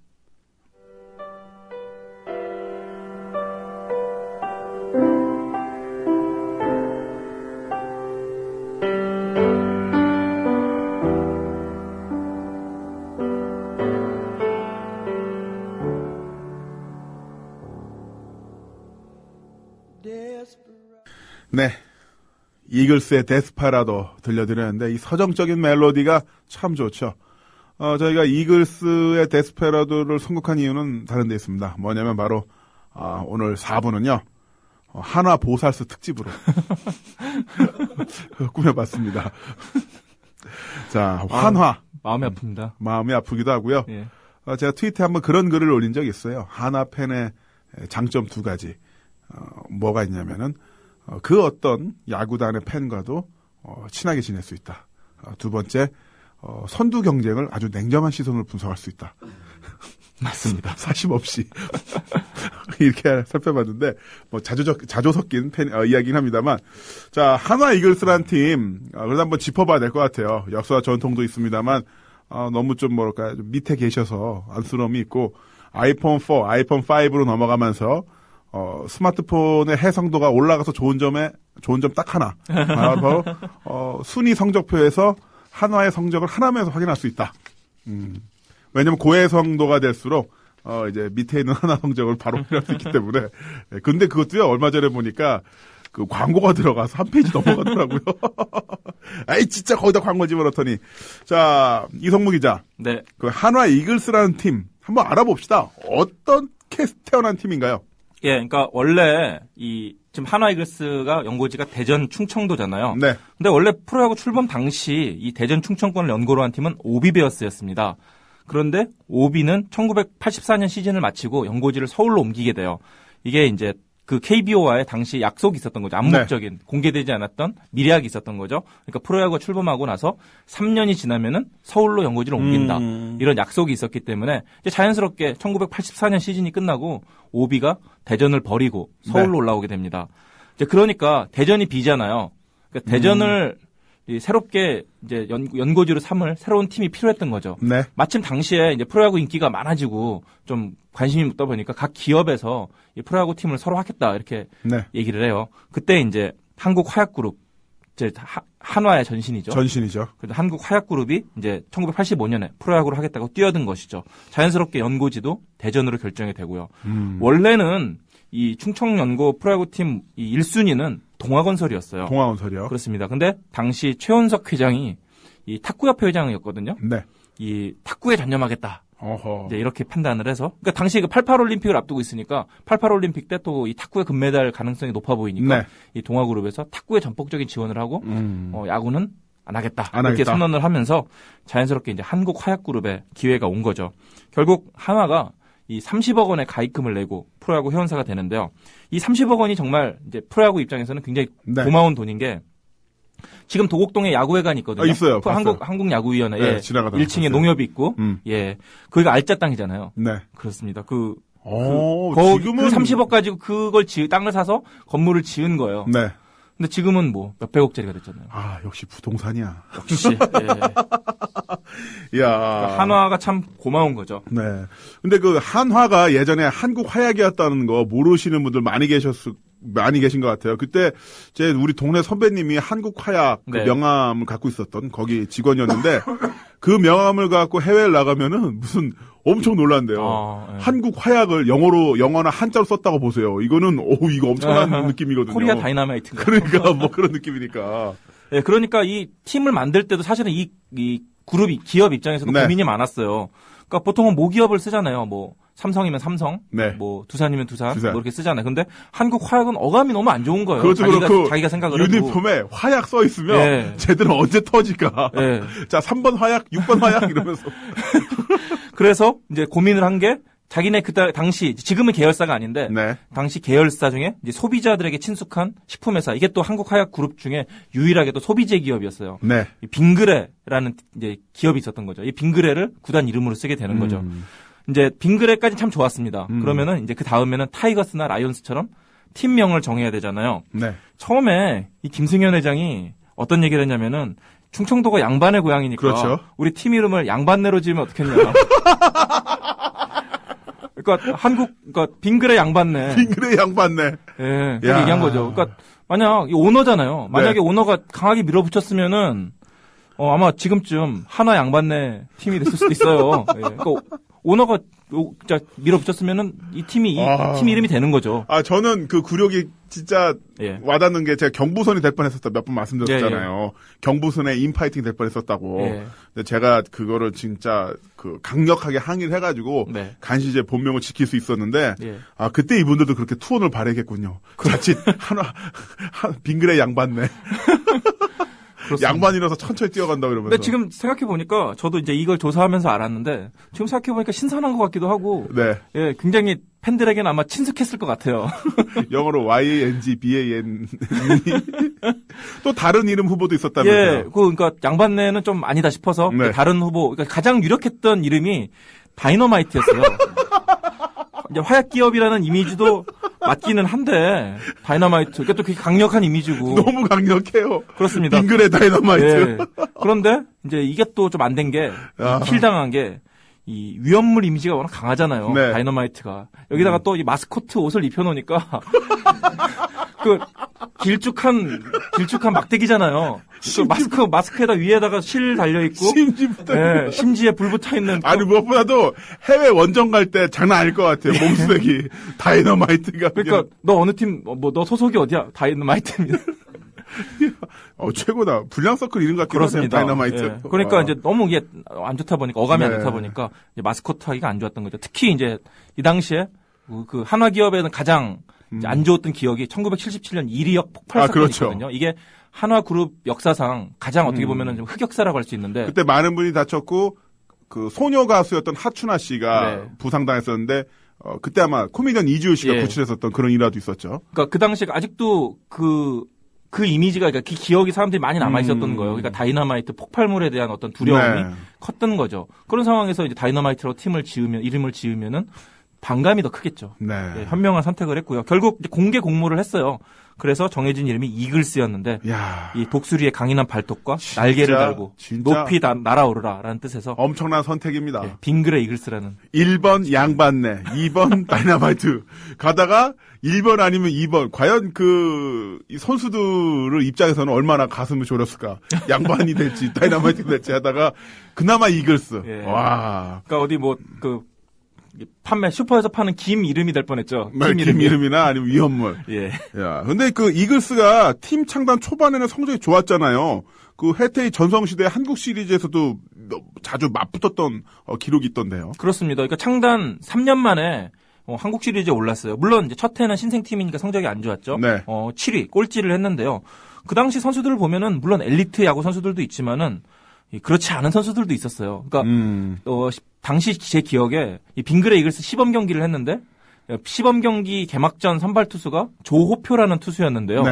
네. 이글스의 데스파라도 들려드렸는데 이 서정적인 멜로디가 참 좋죠. 저희가 이글스의 데스페라도를 선곡한 이유는 다른 데 있습니다. 뭐냐면 바로 오늘 4부는요. 한화 보살스 특집으로 꾸며봤습니다. 자, 환화. 마음이 아픕니다. 마음이 아프기도 하고요. 예. 제가 트위터에 한번 그런 글을 올린 적이 있어요. 한화 팬의 장점 2가지. 뭐가 있냐면은 그 어떤 야구단의 팬과도 친하게 지낼 수 있다. 2번째, 선두 경쟁을 아주 냉정한 시선으로 분석할 수 있다. 맞습니다. 사심 없이 이렇게 살펴봤는데 뭐 자조 섞인 이야기긴 합니다만, 자 한화 이글스란 팀 그래도 한번 짚어봐야 될 것 같아요. 역사와 전통도 있습니다만 너무 좀 좀 밑에 계셔서 안쓰러움이 있고 아이폰 4, 아이폰 5로 넘어가면서 스마트폰의 해상도가 올라가서 좋은 점 딱 하나. 바로 순위 성적표에서 한화의 성적을 하나면서 확인할 수 있다. 왜냐면 고해성도가 될수록 이제 밑에 있는 하나 성적을 바로 필요할 수 있기 때문에. 근데 그것도요, 얼마 전에 보니까 그 광고가 들어가서 한 페이지 넘어가더라고요. 아이, 진짜 거기다 광고 집어넣더니. 자, 이성무 기자. 네. 그 한화 이글스라는 팀, 한번 알아봅시다. 어떻게 태어난 팀인가요? 예, 그러니까 원래 지금 한화 이글스가 연고지가 대전 충청도잖아요. 네. 근데 원래 프로야구 출범 당시 이 대전 충청권을 연고로 한 팀은 오비베어스였습니다. 그런데 오비는 1984년 시즌을 마치고 연고지를 서울로 옮기게 돼요. 이게 이제 그 KBO와의 당시 약속이 있었던 거죠. 암묵적인 공개되지 않았던 미래약이 있었던 거죠. 그러니까 프로야구가 출범하고 나서 3년이 지나면은 서울로 연고지를 옮긴다. 이런 약속이 있었기 때문에 이제 자연스럽게 1984년 시즌이 끝나고 오비가 대전을 버리고 서울로 올라오게 됩니다. 이제 그러니까 대전이 비잖아요. 그러니까 대전을 새롭게 이제 연고지로 삼을 새로운 팀이 필요했던 거죠. 네. 마침 당시에 이제 프로야구 인기가 많아지고 좀 관심이 묻다 보니까 각 기업에서 이 프로야구 팀을 서로 하겠다 이렇게 네. 얘기를 해요. 그때 이제 한국화약그룹 이제 한화의 전신이죠. 전신이죠. 그래서 한국화약그룹이 이제 1985년에 프로야구를 하겠다고 뛰어든 것이죠. 자연스럽게 연고지도 대전으로 결정이 되고요. 원래는 이 충청연고 프로야구팀 이 1순위는 동아건설이었어요. 동아건설이요. 그렇습니다. 근데 당시 최원석 회장이 이 탁구협회 회장이었거든요. 네. 이 탁구에 전념하겠다. 어허. 이제 이렇게 판단을 해서, 그러니까 당시 그 88올림픽을 앞두고 있으니까 88올림픽 때 또 이 탁구의 금메달 가능성이 높아 보이니까 네. 이 동아그룹에서 탁구에 전폭적인 지원을 하고 야구는 안 하겠다. 안 이렇게 하겠다. 선언을 하면서 자연스럽게 이제 한국화약그룹에 기회가 온 거죠. 결국 한화가 이 30억 원의 가입금을 내고 프로야구 회원사가 되는데요. 이 30억 원이 정말 이제 프로야구 입장에서는 굉장히 네. 고마운 돈인 게 지금 도곡동에 야구회관이 있거든요. 있어요. 한국야구위원회 네, 지나가다가 1층에 봤어요. 농협이 있고 예. 거기가 알짜 땅이잖아요. 네. 그렇습니다. 지금은 그 30억 가지고 그걸 땅을 사서 건물을 지은 거예요. 네. 근데 지금은 뭐 몇백억짜리가 됐잖아요. 아, 역시 부동산이야. 역시. 예. 이야. 한화가 참 고마운 거죠. 네. 근데 그 한화가 예전에 한국 화약이었다는 거 모르시는 분들 많이 계신 것 같아요. 그때 우리 동네 선배님이 한국 화약 그 네. 명함을 갖고 있었던 거기 직원이었는데 그 명함을 갖고 해외를 나가면은 무슨 엄청 놀란대요. 네. 한국 화약을 영어나 한자로 썼다고 보세요. 이거는 이거 엄청난 느낌이거든요. 코리아 다이나마이트인가. 그러니까 뭐 그런 느낌이니까. 예, 그러니까 이 팀을 만들 때도 사실은 이 그룹이 기업 입장에서도 네. 고민이 많았어요. 그러니까 보통은 모기업을 쓰잖아요. 뭐 삼성이면 삼성, 네. 뭐 두산이면 두산, 두산. 뭐 이렇게 쓰잖아요. 근데 한국 화약은 어감이 너무 안 좋은 거예요. 그것도 그렇고 자기가 생각을 해도. 유니폼에 화약 써 있으면 예. 쟤들은 언제 터질까. 예. 자, 3번 화약, 6번 화약 이러면서. 그래서 이제 고민을 한 게 자기네 당시 지금은 계열사가 아닌데 네. 당시 계열사 중에 이제 소비자들에게 친숙한 식품회사 이게 또 한국화약 그룹 중에 유일하게 또 소비재 기업이었어요. 네. 이 빙그레라는 이제 기업이 있었던 거죠. 이 빙그레를 구단 이름으로 쓰게 되는 거죠. 이제 빙그레까지 참 좋았습니다. 그러면은 이제 그 다음에는 타이거스나 라이온스처럼 팀명을 정해야 되잖아요. 네. 처음에 이 김승현 회장이 어떤 얘기를 했냐면은 충청도가 양반의 고향이니까 그렇죠. 우리 팀 이름을 양반내로 지으면 어떻겠냐. 그러니까 빙그레 양반내. 빙그레 양반네. 예, 그렇게 야. 얘기한 거죠. 그러니까 만약 이 오너잖아요. 만약에 네. 오너가 강하게 밀어붙였으면 아마 지금쯤 한화 양반내 팀이 됐을 수도 있어요. 예, 그러니까 오너가 진짜 밀어붙였으면은 이 팀이 팀 이름이 되는 거죠. 아, 저는 그 굴욕이 진짜 예. 와닿는 게 제가 경부선이 될 뻔했었다 몇 번 말씀드렸잖아요. 경부선에 인파이팅 될 뻔했었다고. 예. 근데 제가 그거를 진짜 그 강력하게 항의를 해가지고 네. 간신히 제 본명을 지킬 수 있었는데 예. 아 그때 이분들도 그렇게 투혼을 바라겠군요. 자칫 빙그레 양반네. 그렇습니다. 양반이라서 천천히 뛰어간다 그러면서. 근데 지금 생각해 보니까 저도 이제 이걸 조사하면서 알았는데 지금 생각해 보니까 신선한 것 같기도 하고, 네. 예, 굉장히 팬들에게는 아마 친숙했을 것 같아요. 영어로 YANGBAN. 또 다른 이름 후보도 있었다면서요. 예, 그러니까 양반내는 좀 아니다 싶어서 네. 다른 후보, 그러니까 가장 유력했던 이름이 다이너마이트였어요. 이제 화약 기업이라는 이미지도 맞기는 한데 다이너마이트, 그러니까 또 그게 강력한 이미지고. 너무 강력해요. 그렇습니다. 빙그레 다이너마이트. 예. 그런데 이제 이게 또 좀 안 된 게 킬 당한 게 이 위험물 이미지가 워낙 강하잖아요. 다이너마이트가. 여기다가 또 이 마스코트 옷을 입혀놓으니까 그 길쭉한 막대기잖아요. 그 마스크에다 위에다가 실 달려있고. 심지부터. 심지에 불 붙어있는. 아니, 무엇보다도 해외 원정 갈 때 장난 아닐 것 같아요. 몸수색이. 다이너마이트가. 그러니까, 너 어느 팀, 너 소속이 어디야? 다이너마이트입니다. 최고다. 불량 서클 이름 같긴 하네요. 다이너마이트. 예. 그러니까 이제 너무 이게 안 좋다 보니까, 어감이 안 좋다 보니까, 이제 마스코트 하기가 안 좋았던 거죠. 특히 이제, 이 당시에, 그 한화 기업에는 가장 이제 안 좋았던 기억이 1977년 1위역 폭발 사건이 그렇죠. 있거든요. 이게 한화 그룹 역사상 가장 어떻게 보면은 좀 흑역사라고 할 수 있는데. 그때 많은 분이 다쳤고, 그 소녀 가수였던 하춘아 씨가 부상당했었는데, 그때 아마 코미디언 이주호 씨가 구출했었던 그런 일화도 있었죠. 그러니까 그 당시에 아직도 그 이미지가, 그러니까 그 기억이 사람들이 많이 남아있었던 거예요. 그러니까 다이너마이트 폭발물에 대한 어떤 두려움이 컸던 거죠. 그런 상황에서 이제 다이너마이트로 이름을 지으면은 반감이 더 크겠죠. 현명한 선택을 했고요. 결국 이제 공개 공모를 했어요. 그래서 정해진 이름이 이글스였는데, 이 독수리의 강인한 발톱과 날개를 달고 높이 날아오르라라는 뜻에서 엄청난 선택입니다. 빙그레 이글스라는. 1번 양반네, 2번 다이너마이트. 가다가 1번 아니면 2번. 과연 이 선수들 입장에서는 얼마나 가슴을 졸였을까. 양반이 될지 다이너마이트가 될지 하다가 그나마 이글스. 와. 그러니까 어디 슈퍼에서 파는 김 이름이 될 뻔했죠. 김 이름이나 아니면 위험물. 야, 근데 그 이글스가 팀 창단 초반에는 성적이 좋았잖아요. 그 해태의 전성시대 한국 시리즈에서도 자주 맞붙었던 기록이 있던데요. 그렇습니다. 그러니까 창단 3년 만에 한국 시리즈에 올랐어요. 물론 이제 첫 해는 신생팀이니까 성적이 안 좋았죠. 7위 꼴찌를 했는데요. 그 당시 선수들을 보면은 물론 엘리트 야구 선수들도 있지만은 그렇지 않은 선수들도 있었어요. 그러니까 당시 제 기억에 이 빙그레 이글스 시범 경기를 했는데 시범 경기 개막전 선발 투수가 조호표라는 투수였는데요.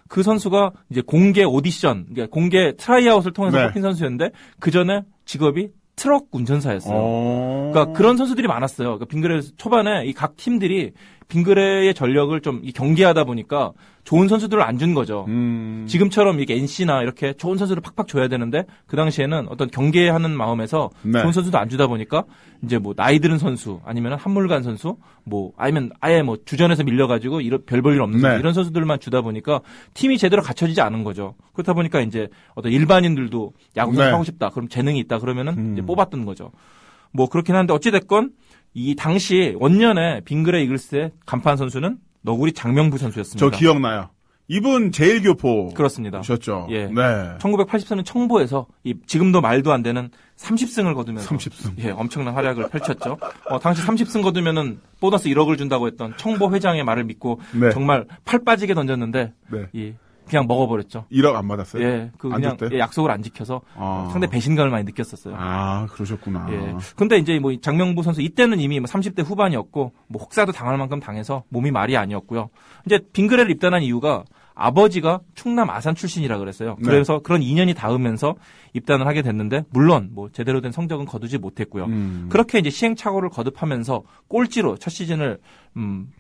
그 선수가 이제 공개 오디션, 그러니까 공개 트라이아웃을 통해서 뽑힌 선수였는데 그 전에 직업이 트럭 운전사였어요. 그러니까 그런 선수들이 많았어요. 그러니까 빙그레 초반에 이 각 팀들이 빙그레의 전력을 좀 경계하다 보니까 좋은 선수들을 안 준 거죠. 지금처럼 이게 NC나 이렇게 좋은 선수를 팍팍 줘야 되는데 그 당시에는 어떤 경계하는 마음에서 좋은 선수도 안 주다 보니까 이제 나이 들은 선수 아니면 한물간 선수 아니면 아예 주전에서 밀려가지고 별 볼 일 없는 선수 이런 선수들만 주다 보니까 팀이 제대로 갖춰지지 않은 거죠. 그렇다 보니까 이제 어떤 일반인들도 야구 선수 하고 싶다. 그럼 재능이 있다. 그러면은 이제 뽑았던 거죠. 그렇긴 한데 어찌됐건 이 당시 원년에 빙그레 이글스의 간판 선수는 너구리 장명부 선수였습니다. 저 기억나요. 이분 제일교포. 그렇습니다. 셨죠. 1984년 청보에서 지금도 말도 안 되는 30승을 거두면서 30승. 엄청난 활약을 펼쳤죠. 당시 30승 거두면은 보너스 1억을 준다고 했던 청보 회장의 말을 믿고 정말 팔 빠지게 던졌는데 그냥 먹어버렸죠. 1억 안 받았어요? 그냥 약속을 안 지켜서 상대 배신감을 많이 느꼈었어요. 그러셨구나. 근데 이제 장명부 선수 이때는 이미 30대 후반이었고 혹사도 당할 만큼 당해서 몸이 말이 아니었고요. 이제 빙그레를 입단한 이유가 아버지가 충남 아산 출신이라 그랬어요. 그래서 그런 인연이 닿으면서 입단을 하게 됐는데 물론 제대로 된 성적은 거두지 못했고요. 그렇게 이제 시행착오를 거듭하면서 꼴찌로 첫 시즌을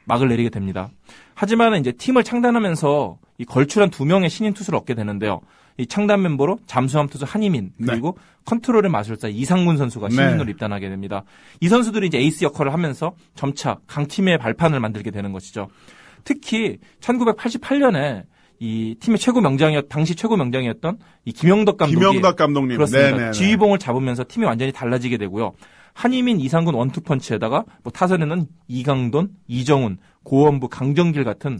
막을 내리게 됩니다. 하지만 이제 팀을 창단하면서 이 걸출한 2명의 신인 투수를 얻게 되는데요. 이 창단 멤버로 잠수함 투수 한희민 그리고 컨트롤의 마술사 이상문 선수가 신인으로 입단하게 됩니다. 이 선수들이 이제 에이스 역할을 하면서 점차 강팀의 발판을 만들게 되는 것이죠. 특히 1988년에 이 팀의 당시 최고 명장이었던 이 김영덕 감독님. 그렇습니다. 지휘봉을 잡으면서 팀이 완전히 달라지게 되고요. 한희민, 이상군 원투펀치에다가 타선에는 이강돈, 이정훈, 고원부, 강정길 같은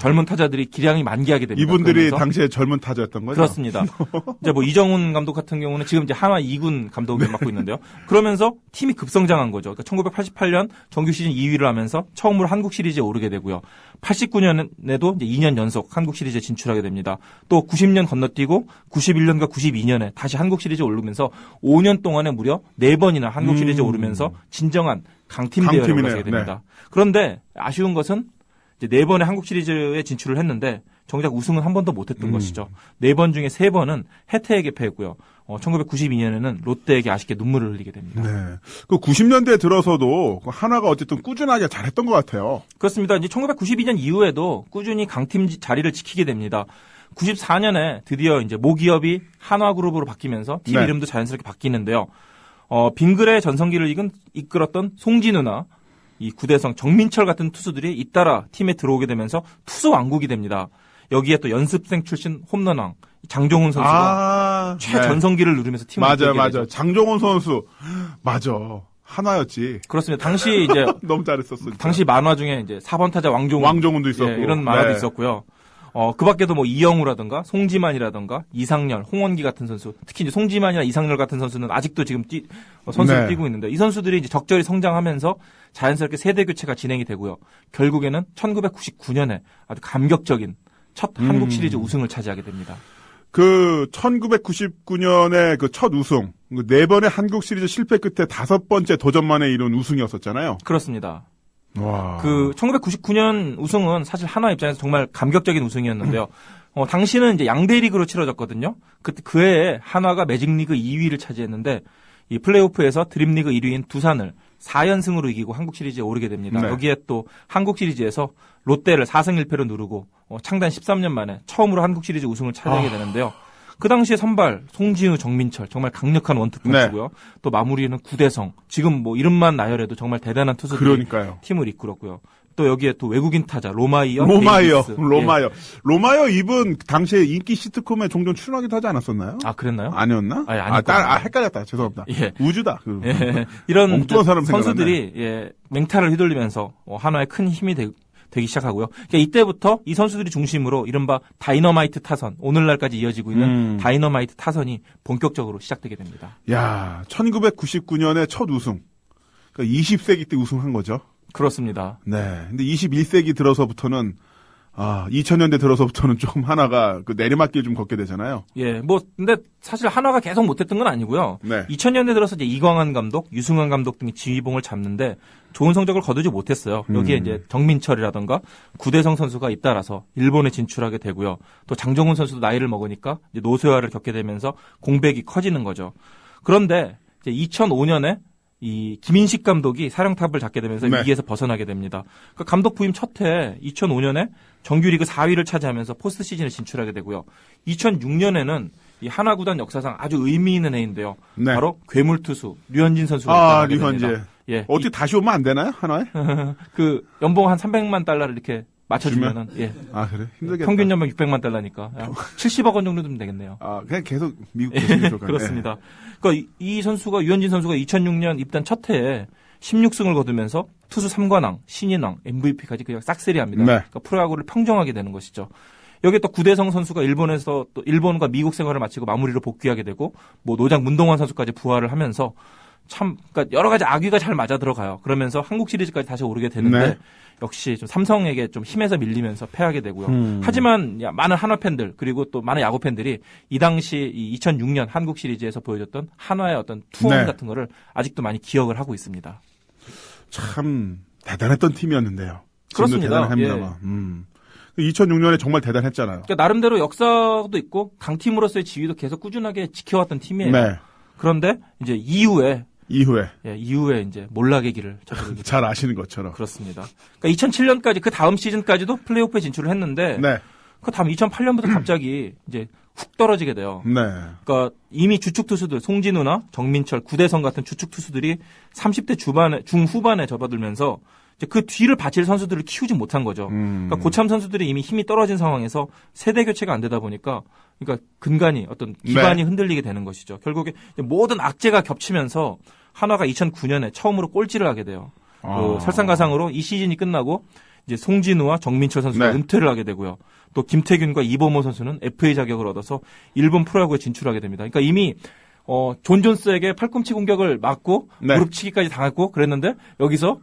젊은 타자들이 기량이 만개하게 됩니다. 이분들이 당시에 젊은 타자였던 거죠? 그렇습니다. 이제 이정훈 감독 같은 경우는 지금 이제 한화 2군 감독을 맡고 있는데요. 그러면서 팀이 급성장한 거죠. 그러니까 1988년 정규 시즌 2위를 하면서 처음으로 한국 시리즈에 오르게 되고요. 89년에도 이제 2년 연속 한국 시리즈에 진출하게 됩니다. 또 90년 건너뛰고 91년과 92년에 다시 한국 시리즈에 오르면서 5년 동안에 무려 4번이나 한국 시리즈에 오르면서 진정한 강팀 대열에 올라서게 됩니다. 그런데 아쉬운 것은 이제 4번의 한국 시리즈에 진출을 했는데 정작 우승은 한 번도 못했던 것이죠. 4번 중에 3번은 해태에게 패했고요. 1992년에는 롯데에게 아쉽게 눈물을 흘리게 됩니다. 그 90년대에 들어서도 하나가 어쨌든 꾸준하게 잘했던 것 같아요. 그렇습니다. 이제 1992년 이후에도 꾸준히 강팀 자리를 지키게 됩니다. 94년에 드디어 이제 모기업이 한화그룹으로 바뀌면서 팀 이름도 자연스럽게 바뀌는데요. 빙그레 전성기를 이끌었던 송진우나 이 구대성, 정민철 같은 투수들이 잇따라 팀에 들어오게 되면서 투수 왕국이 됩니다. 여기에 또 연습생 출신 홈런왕 장종훈 선수가 최전성기를 누리면서 팀을 맞아. 되죠. 장종훈 선수. 맞아. 한화였지. 그렇습니다. 당시 이제 너무 잘했었어. 진짜. 당시 만화 중에 이제 4번 타자 왕종훈도 있었고. 이런 만화도 네. 있었고요. 그 밖에도 뭐 이영우라든가 송지만이라든가 이상열, 홍원기 같은 선수, 특히 이제 송지만이나 이상열 같은 선수는 아직도 지금 선수를 뛰고 있는데 이 선수들이 이제 적절히 성장하면서 자연스럽게 세대 교체가 진행이 되고요. 결국에는 1999년에 아주 감격적인 첫 한국 시리즈 우승을 차지하게 됩니다. 그 1999년에 그 첫 우승, 4번의 한국 시리즈 실패 끝에 5번째 도전 만에 이룬 우승이었었잖아요. 그렇습니다. 와. 그 1999년 우승은 사실 하나 입장에서 정말 감격적인 우승이었는데요. 당시는 이제 양대 리그로 치러졌거든요. 그 해에 한화가 매직리그 2위를 차지했는데 이 플레이오프에서 드림리그 1위인 두산을 4연승으로 이기고 한국 시리즈에 오르게 됩니다. 네. 여기에 또 한국 시리즈에서 롯데를 4승 1패로 누르고 창단 13년 만에 처음으로 한국 시리즈 우승을 차지하게 되는데요. 그 당시에 선발 송진우, 정민철 정말 강력한 원투 펀치고요. 또 마무리는 구대성. 지금 뭐 이름만 나열해도 정말 대단한 투수들이 그러니까요. 팀을 이끌었고요. 또 여기에 또 외국인 타자 로마이어. 로마이어 이분 당시에 인기 시트콤에 종종 출연하기도 하지 않았었나요? 아 그랬나요? 아니었나? 헷갈렸다. 죄송합니다. 예. 우주다. 예. 이런 엉뚱한 사람 선수들이 맹타를 휘둘리면서 하나의 큰 힘이 되기 시작하고요. 그러니까 이때부터 이 선수들이 중심으로 이른바 다이너마이트 타선, 오늘날까지 이어지고 있는 다이너마이트 타선이 본격적으로 시작되게 됩니다. 야, 1999년에 첫 우승. 그러니까 20세기 때 우승한 거죠. 그렇습니다. 네. 근데 21세기 들어서부터는 2000년대 들어서부터는 좀 하나가 그 내리막길 좀 걷게 되잖아요. 예, 근데 사실 한화가 계속 못했던 건 아니고요. 네. 2000년대 들어서 이제 이광한 감독, 유승환 감독 등이 지휘봉을 잡는데 좋은 성적을 거두지 못했어요. 여기에 이제 정민철이라던가 구대성 선수가 잇따라서 일본에 진출하게 되고요. 또 장정훈 선수도 나이를 먹으니까 이제 노쇠화를 겪게 되면서 공백이 커지는 거죠. 그런데 이제 2005년에 이 김인식 감독이 사령탑을 잡게 되면서 위기에서 벗어나게 됩니다. 그 감독 부임 첫 해 2005년에 정규리그 4위를 차지하면서 포스트 시즌에 진출하게 되고요. 2006년에는 이 하나 구단 역사상 아주 의미 있는 해인데요. 네. 바로 괴물 투수 류현진 선수가 입단하게 류현진. 됩니다. 예. 어떻게 다시 오면 안 되나요? 하나에? 그 연봉 한 300만 달러를 이렇게 맞춰주면은 그래? 힘들겠다. 평균 연봉 600만 달러니까 70억 원 정도 되면 되겠네요. 그냥 계속 미국 계속 그렇습니다. 그러니까 이 선수가 유현진 선수가 2006년 입단 첫 해에 16승을 거두면서 투수 3관왕, 신인왕, MVP까지 그냥 싹쓸이합니다. 네. 그러니까 프로야구를 평정하게 되는 것이죠. 여기에 또 구대성 선수가 일본에서 또 일본과 미국 생활을 마치고 마무리로 복귀하게 되고 뭐 노장 문동환 선수까지 부활을 하면서 그러니까 여러 가지 악귀가 잘 맞아 들어가요. 그러면서 한국 시리즈까지 다시 오르게 되는데 네. 역시 좀 삼성에게 좀 힘에서 밀리면서 패하게 되고요. 하지만 많은 한화 팬들 그리고 또 많은 야구 팬들이 이 당시 2006년 한국 시리즈에서 보여줬던 한화의 어떤 투혼 같은 거를 아직도 많이 기억을 하고 있습니다. 참 대단했던 팀이었는데요. 그렇습니다. 대단합니다만. 2006년에 정말 대단했잖아요. 그러니까 나름대로 역사도 있고 강팀으로서의 지위도 계속 꾸준하게 지켜왔던 팀이에요. 네. 그런데 이제 이후에 이제 몰락의 길을 찾아오게 잘 아시는 것처럼. 그렇습니다. 그러니까 2007년까지 그 다음 시즌까지도 플레이오프에 진출을 했는데 그 다음 2008년부터 갑자기 이제 훅 떨어지게 돼요. 네. 그러니까 이미 주축 투수들 송진우나 정민철, 구대성 같은 주축 투수들이 30대 중후반에 접어들면서 이제 그 뒤를 바칠 선수들을 키우지 못한 거죠. 그러니까 고참 선수들이 이미 힘이 떨어진 상황에서 세대 교체가 안 되다 보니까 그러니까 근간이 어떤 기반이 흔들리게 되는 것이죠. 결국에 모든 악재가 겹치면서 한화가 2009년에 처음으로 꼴찌를 하게 돼요. 설상가상으로 이 시즌이 끝나고 이제 송진우와 정민철 선수가 은퇴를 하게 되고요. 또 김태균과 이범호 선수는 FA 자격을 얻어서 일본 프로야구에 진출하게 됩니다. 그러니까 이미 존 존스에게 팔꿈치 공격을 맞고 무릎치기까지 당했고 그랬는데 여기서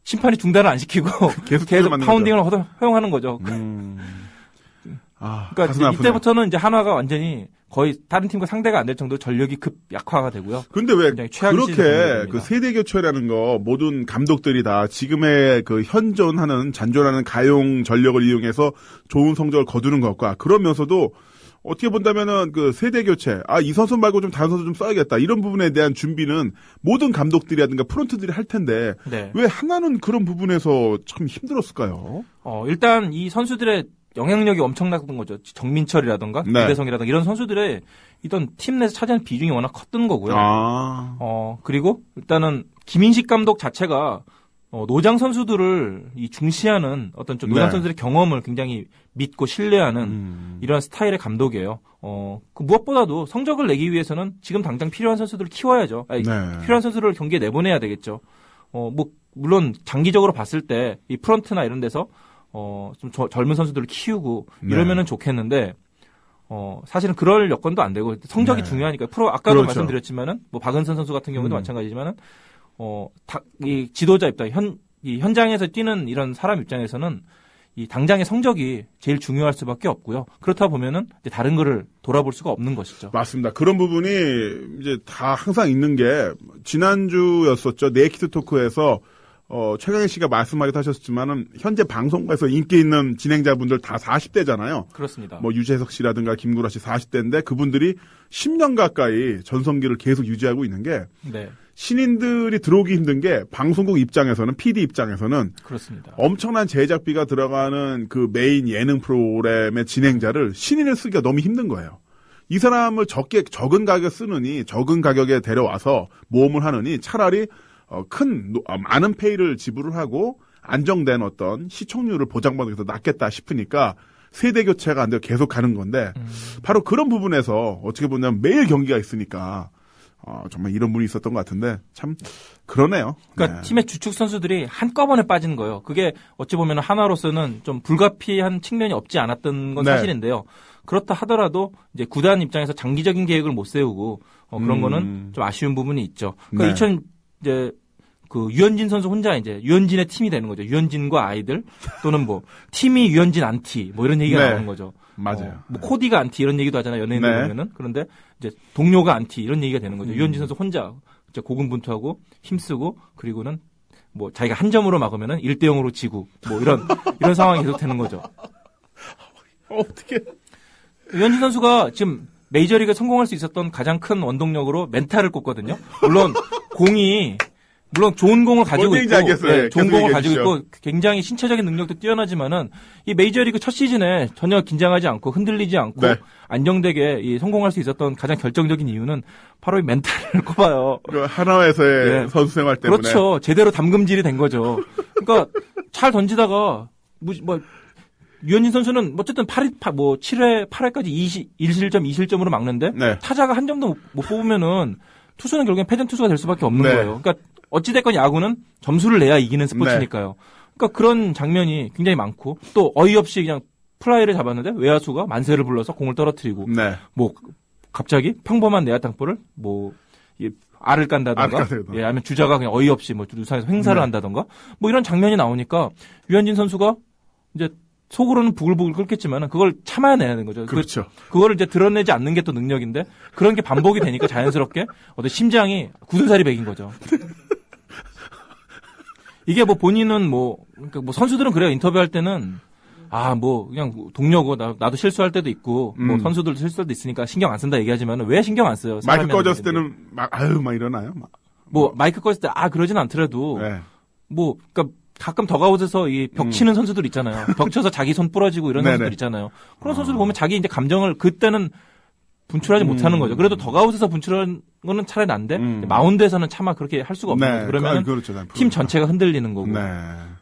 심판이 중단을 안 시키고 계속 파운딩을 허용하는 거죠. 그러니까 이때부터는 이제 한화가 완전히 거의 다른 팀과 상대가 안 될 정도로 전력이 급 약화가 되고요. 근데 왜 그렇게 그 세대 교체라는 거 모든 감독들이 다 지금의 그 현존하는 잔존하는 가용 전력을 이용해서 좋은 성적을 거두는 것과 그러면서도 어떻게 본다면은 그 세대 교체, 이 선수 말고 좀 다른 선수 좀 써야겠다 이런 부분에 대한 준비는 모든 감독들이라든가 프론트들이 할 텐데 왜 하나는 그런 부분에서 참 힘들었을까요? 일단 이 선수들의 영향력이 엄청났던 거죠. 정민철이라든가 구대성이라든가 이런 선수들의 이런 팀 내에서 차지하는 비중이 워낙 컸던 거고요. 그리고 일단은 김인식 감독 자체가 노장 선수들을 이 중시하는 어떤 좀 노장 네. 선수들의 경험을 굉장히 믿고 신뢰하는 이런 스타일의 감독이에요. 그 무엇보다도 성적을 내기 위해서는 지금 당장 필요한 선수들을 키워야죠. 아니, 네. 필요한 선수를 경기에 내보내야 되겠죠. 물론 장기적으로 봤을 때 이 프런트나 이런 데서 좀 젊은 선수들을 키우고 이러면은 좋겠는데 사실은 그럴 여건도 안 되고 성적이 네. 중요하니까 아까도 그렇죠. 말씀드렸지만은 뭐 박은선 선수 같은 경우도 마찬가지지만은 이 지도자 입장 이 현장에서 뛰는 이런 사람 입장에서는 이 당장의 성적이 제일 중요할 수밖에 없고요. 그렇다 보면은 이제 다른 거를 돌아볼 수가 없는 것이죠. 맞습니다. 그런 부분이 이제 다 항상 있는 게 지난주였었죠. 네이키드 토크에서 최강희 씨가 말씀하기도 하셨지만은 현재 방송국에서 인기 있는 진행자분들 다 40대잖아요. 그렇습니다. 뭐 유재석 씨라든가 김구라 씨 40대인데 그분들이 10년 가까이 전성기를 계속 유지하고 있는 게 네. 신인들이 들어오기 힘든 게 방송국 입장에서는 PD 입장에서는 그렇습니다. 엄청난 제작비가 들어가는 그 메인 예능 프로그램의 진행자를 신인을 쓰기가 너무 힘든 거예요. 이 사람을 적은 가격에 쓰느니 적은 가격에 데려와서 모험을 하느니 차라리 많은 페이를 지불을 하고 안정된 어떤 시청률을 보장받는 게 더 낫겠다 싶으니까 세대 교체가 안 되고 계속 가는 건데 바로 그런 부분에서 어떻게 보면 매일 경기가 있으니까 정말 이런 분이 있었던 것 같은데 참 그러네요. 그러니까 네. 팀의 주축 선수들이 한꺼번에 빠지는 거예요. 그게 어찌 보면 하나로서는 좀 불가피한 측면이 없지 않았던 건 네. 사실인데요. 그렇다 하더라도 이제 구단 입장에서 장기적인 계획을 못 세우고 그런 거는 좀 아쉬운 부분이 있죠. 그러니까 네. 이제 그 유현진 선수 혼자 이제 유현진의 팀이 되는 거죠. 유현진과 아이들 또는 뭐 팀이 유현진 안티 뭐 이런 얘기가 네. 나오는 거죠. 맞아요. 뭐 코디가 안티 이런 얘기도 하잖아요. 연예인들 네. 보면은. 그런데 이제 동료가 안티 이런 얘기가 되는 거죠. 유현진 선수 혼자 진짜 고군분투하고 힘쓰고 그리고는 뭐 자기가 한 점으로 막으면은 1대0으로 지고 뭐 이런 상황이 계속 되는 거죠. 어떻게? 유현진 선수가 지금 메이저리그에 성공할 수 있었던 가장 큰 원동력으로 멘탈을 꼽거든요. 물론 좋은 공을 가지고 뭔 있고, 얘기인지 알겠어요. 좋은 계속 공을 얘기해 가지고 주시죠. 있고 굉장히 신체적인 능력도 뛰어나지만은 이 메이저리그 첫 시즌에 전혀 긴장하지 않고 흔들리지 않고 네. 안정되게 성공할 수 있었던 가장 결정적인 이유는 바로 이 멘탈을 꼽아요. 그 하나회사의 네. 선수 생활 때문에. 그렇죠. 제대로 담금질이 된 거죠. 그러니까 잘 던지다가 유현진 선수는 어쨌든 7회, 8회까지 1실점, 2실점으로 막는데 네. 타자가 한 점도 못 뽑으면은 투수는 결국엔 패전 투수가 될 수밖에 없는 네. 거예요. 그러니까 어찌됐건 야구는 점수를 내야 이기는 스포츠니까요. 그러니까 그런 장면이 굉장히 많고 또 어이없이 그냥 플라이를 잡았는데 외야수가 만세를 불러서 공을 떨어뜨리고 네. 뭐 갑자기 평범한 내야 땅볼을 알을 깐다던가 아니면 주자가 그냥 어이없이 뭐 두산에서 횡사를 한다던가 뭐 이런 장면이 나오니까 유현진 선수가 이제 속으로는 부글부글 끓겠지만은 그걸 참아내야 되는 거죠. 그렇죠. 그거를 이제 드러내지 않는 게 또 능력인데 그런 게 반복이 되니까 자연스럽게 어떤 심장이 굳은살이 배긴 거죠. 이게 뭐 본인은 그러니까 선수들은 그래요. 인터뷰할 때는 그냥 동료고 나도 실수할 때도 있고 뭐 선수들도 실수할 때도 있으니까 신경 안 쓴다 얘기하지만 왜 신경 안 써요? 마이크 꺼졌을 때는 막 이러나요? 마이크 꺼졌을 때 그러진 않더라도 네. 그러니까 가끔 더가웃에서 이 벽 치는 선수들 있잖아요. 벽 쳐서 자기 손 부러지고 이런 선수들 있잖아요. 그런 선수들 보면 자기 이제 감정을 그때는 분출하지 못하는 거죠. 그래도 더가웃에서 분출하는 거는 차라리 난데 마운드에서는 차마 그렇게 할 수가 없는 거죠. 그러면 그렇죠. 팀 전체가 흔들리는 거고. 네.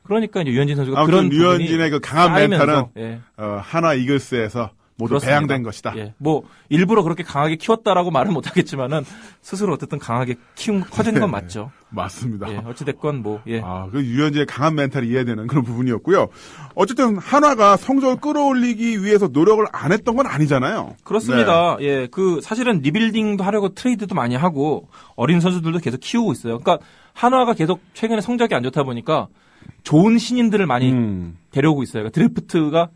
그러니까 이제 유현진 선수가 아무튼 그런 유현진의 그 강한 멘탈은 예. 하나 이글스에서 모두 그렇습니다. 배양된 것이다. 예. 일부러 그렇게 강하게 키웠다라고 말은 못하겠지만은 스스로 어쨌든 강하게 커진 건 맞죠. 맞습니다. 예. 어찌됐건 예. 그 유현진의 강한 멘탈이 이해되는 그런 부분이었고요. 어쨌든 한화가 성적을 끌어올리기 위해서 노력을 안 했던 건 아니잖아요. 그렇습니다. 예. 사실은 리빌딩도 하려고 트레이드도 많이 하고 어린 선수들도 계속 키우고 있어요. 그러니까 한화가 계속 최근에 성적이 안 좋다 보니까 좋은 신인들을 많이 데려오고 있어요. 그러니까 드래프트가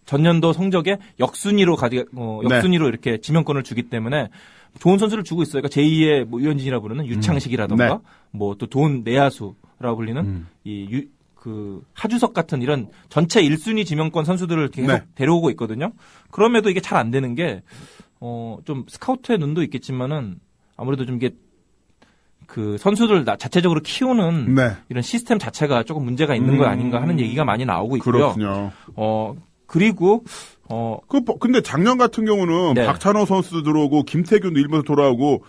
전년도 성적에 역순위로 이렇게 지명권을 주기 때문에 좋은 선수를 주고 있어요. 그러니까 제2의 유현진이라 부르는 유창식이라던가 또 좋은 내야수라고 불리는 하주석 같은 이런 전체 1순위 지명권 선수들을 계속 데려오고 있거든요. 그럼에도 이게 잘 안 되는 게 좀 스카우트의 눈도 있겠지만은 아무래도 좀 이게 그 선수들 자체적으로 키우는 이런 시스템 자체가 조금 문제가 있는 거 아닌가 하는 얘기가 많이 나오고 있고요. 그렇군요. 그리고 근데 작년 같은 경우는 박찬호 선수도 들어오고 김태균도 일본에서 돌아오고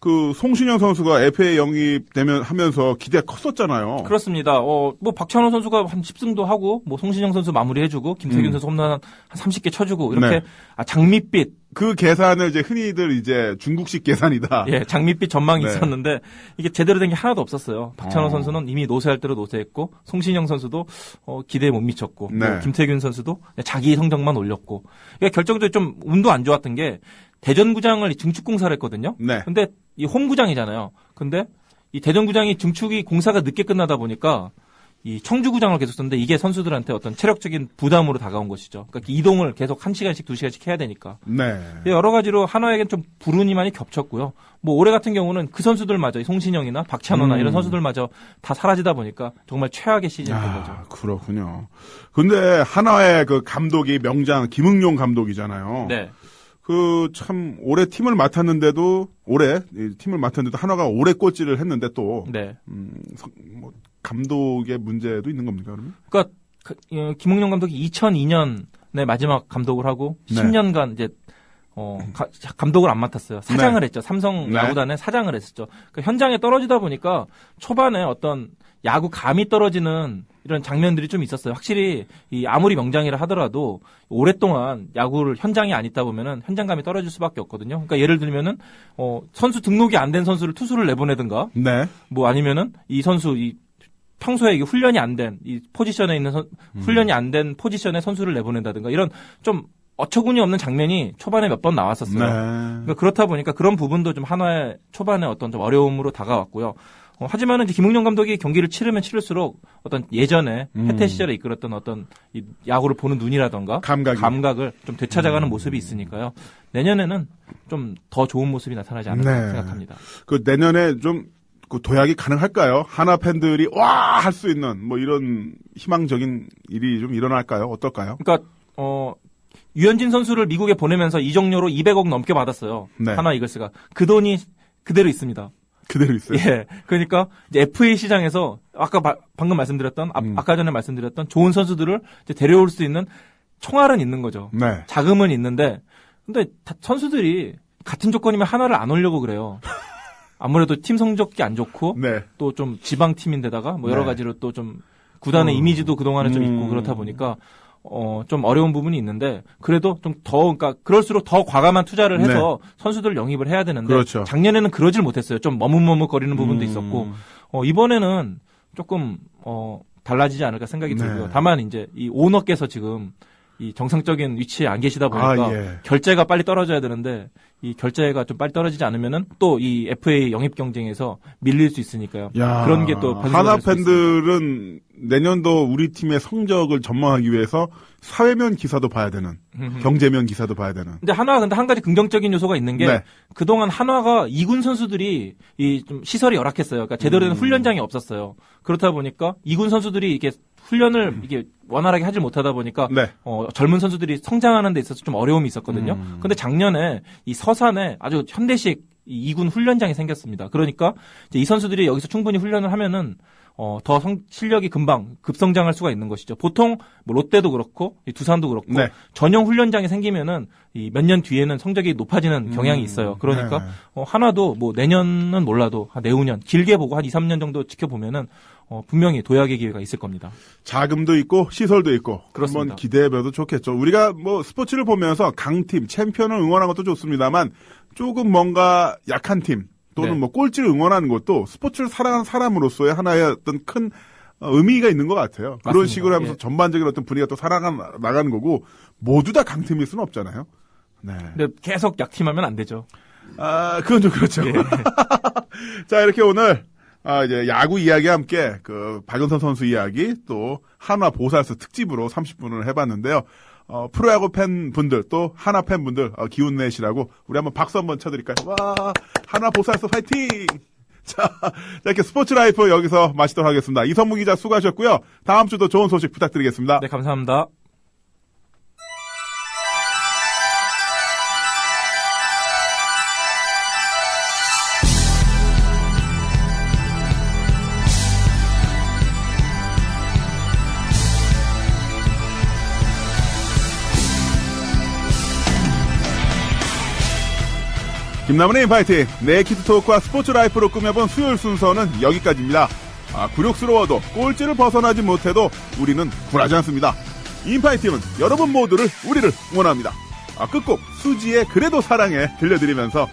그 송신영 선수가 FA 영입되면 하면서 기대가 컸었잖아요. 그렇습니다. 뭐 박찬호 선수가 한 10승도 하고 뭐 송신영 선수 마무리해주고 김태균 선수 홈런 한 30개 쳐주고 이렇게 네. 장밋빛 그 계산을 이제 흔히들 이제 중국식 계산이다. 예, 장밋빛 전망이 네. 있었는데 이게 제대로 된 게 하나도 없었어요. 박찬호 선수는 이미 노세할 대로 노세했고 송신영 선수도 기대에 못 미쳤고 네. 뭐 김태균 선수도 자기 성적만 올렸고 그러니까 결정적으로 좀 운도 안 좋았던 게 대전구장을 증축공사를 했거든요. 네. 근데 이 홈구장이잖아요. 근데 이 대전구장이 증축이 공사가 늦게 끝나다 보니까 이 청주구장을 계속 썼는데 이게 선수들한테 어떤 체력적인 부담으로 다가온 것이죠. 그러니까 이동을 계속 1시간씩 2시간씩 해야 되니까. 네. 여러 가지로 한화에겐 좀 불운이 많이 겹쳤고요. 뭐 올해 같은 경우는 그 선수들마저 송신영이나 박찬호나 이런 선수들마저 다 사라지다 보니까 정말 최악의 시즌이 된 거죠. 그렇군요. 근데 한화의 그 감독이 명장 김응용 감독이잖아요. 네. 그 참 올해 팀을 맡았는데도 한화가 올해 꼴찌를 했는데 또 네. 뭐 감독의 문제도 있는 겁니까 그러면? 그러니까 김웅영 감독이 2002년에 마지막 감독을 하고 네. 10년간 이제 감독을 안 맡았어요. 사장을 네. 했죠. 삼성 네. 야구단의 사장을 했었죠. 그러니까 현장에 떨어지다 보니까 초반에 어떤 야구 감이 떨어지는 이런 장면들이 좀 있었어요. 확실히 아무리 명장이라 하더라도 오랫동안 야구를 현장에 안 있다 보면은 현장감이 떨어질 수밖에 없거든요. 그러니까 예를 들면은 선수 등록이 안 된 선수를 투수를 내보내든가, 네. 뭐 아니면은 이 선수 평소에 이게 훈련이 안 된 이 포지션에 있는 훈련이 안 된 포지션에 선수를 내보낸다든가 이런 좀 어처구니 없는 장면이 초반에 몇 번 나왔었어요. 네. 그러니까 그렇다 보니까 그런 부분도 좀 한화의 초반에 어떤 좀 어려움으로 다가왔고요. 하지만은 이제 김웅영 감독이 경기를 치르면 치를수록 어떤 예전에 해태 시절에 이끌었던 어떤 이 야구를 보는 눈이라던가 감각을 좀 되찾아가는 모습이 있으니까요. 내년에는 좀 더 좋은 모습이 나타나지 않을까 생각합니다. 그 내년에 좀 그 도약이 가능할까요? 한화 팬들이 와 할 수 있는 뭐 이런 희망적인 일이 좀 일어날까요? 어떨까요? 그러니까 유현진 선수를 미국에 보내면서 이적료로 200억 넘게 받았어요. 네. 한화 이글스가 그 돈이 그대로 있습니다. 그대로 있어요. 예. 그러니까 이제 FA 시장에서 방금 말씀드렸던 아까 전에 말씀드렸던 좋은 선수들을 이제 데려올 수 있는 총알은 있는 거죠. 네. 자금은 있는데 근데 선수들이 같은 조건이면 하나를 안 오려고 그래요. 아무래도 팀 성적이 안 좋고 네. 또 좀 지방 팀인데다가 뭐 여러 네. 가지로 또 좀 구단의 이미지도 그동안에 좀 있고 그렇다 보니까 좀 어려운 부분이 있는데 그래도 좀 그러니까 그럴수록 더 과감한 투자를 해서 선수들을 영입을 해야 되는데 그렇죠. 작년에는 그러질 못했어요. 좀 머뭇머뭇거리는 부분도 있었고 이번에는 조금 달라지지 않을까 생각이 들고요. 다만 이제 이 오너께서 지금 이 정상적인 위치에 안 계시다 보니까 결제가 빨리 떨어져야 되는데 이 결제가 좀 빨리 떨어지지 않으면은 또 이 FA 영입 경쟁에서 밀릴 수 있으니까요. 그런 게 또 한화 팬들은 내년도 우리 팀의 성적을 전망하기 위해서 사회면 기사도 봐야 되는, 경제면 기사도 봐야 되는. 근데 한화가 한 가지 긍정적인 요소가 있는 게 그동안 한화가 2군 선수들이 좀 시설이 열악했어요. 그러니까 제대로 된 훈련장이 없었어요. 그렇다 보니까 2군 선수들이 이게 훈련을 이게 원활하게 하지 못하다 보니까 젊은 선수들이 성장하는 데 있어서 좀 어려움이 있었거든요. 근데 작년에 이 서산에 아주 현대식 2군 훈련장이 생겼습니다. 그러니까 이제 이 선수들이 여기서 충분히 훈련을 하면은 더 실력이 금방 급성장할 수가 있는 것이죠. 보통 뭐 롯데도 그렇고 두산도 그렇고 전용 훈련장이 생기면은 이 몇 년 뒤에는 성적이 높아지는 경향이 있어요. 그러니까 하나도 뭐 내년은 몰라도 내후년 길게 보고 한 2, 3년 정도 지켜보면은 분명히 도약의 기회가 있을 겁니다. 자금도 있고 시설도 있고 그렇습니다. 한번 기대해봐도 좋겠죠. 우리가 뭐 스포츠를 보면서 강팀, 챔피언을 응원하는 것도 좋습니다만 조금 뭔가 약한 팀 또는 뭐 꼴찌를 응원하는 것도 스포츠를 사랑하는 사람으로서의 하나의 어떤 큰 의미가 있는 것 같아요. 맞습니다. 그런 식으로 하면서 전반적인 어떤 분위기가 또 살아나가는 거고 모두 다 강팀일 수는 없잖아요. 네. 근데 계속 약팀하면 안 되죠. 그건 좀 그렇죠. 자, 이렇게 오늘 이제 야구 이야기와 함께 그 박연선 선수 이야기 또 한화 보살스 특집으로 30분을 해봤는데요. 프로야구 팬분들 또 한화 팬분들 기운 내시라고 우리 한번 박수 한번 쳐드릴까요? 와, 한화 보살스 파이팅! 자, 이렇게 스포츠 라이프 여기서 마치도록 하겠습니다. 이성무 기자 수고하셨고요. 다음 주도 좋은 소식 부탁드리겠습니다. 네, 감사합니다. 김남훈의 인파이팅, 네이키드 토크와 스포츠 라이프로 꾸며본 수요일 순서는 여기까지입니다. 굴욕스러워도 꼴찌를 벗어나지 못해도 우리는 굴하지 않습니다. 인파이팅은 여러분 모두를 우리를 응원합니다. 끝곡 수지의 그래도 사랑해 들려드리면서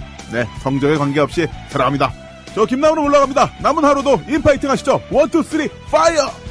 성적에 관계없이 사랑합니다. 저 김남훈은 올라갑니다. 남은 하루도 인파이팅 하시죠. 1, 2, 3, 파이어!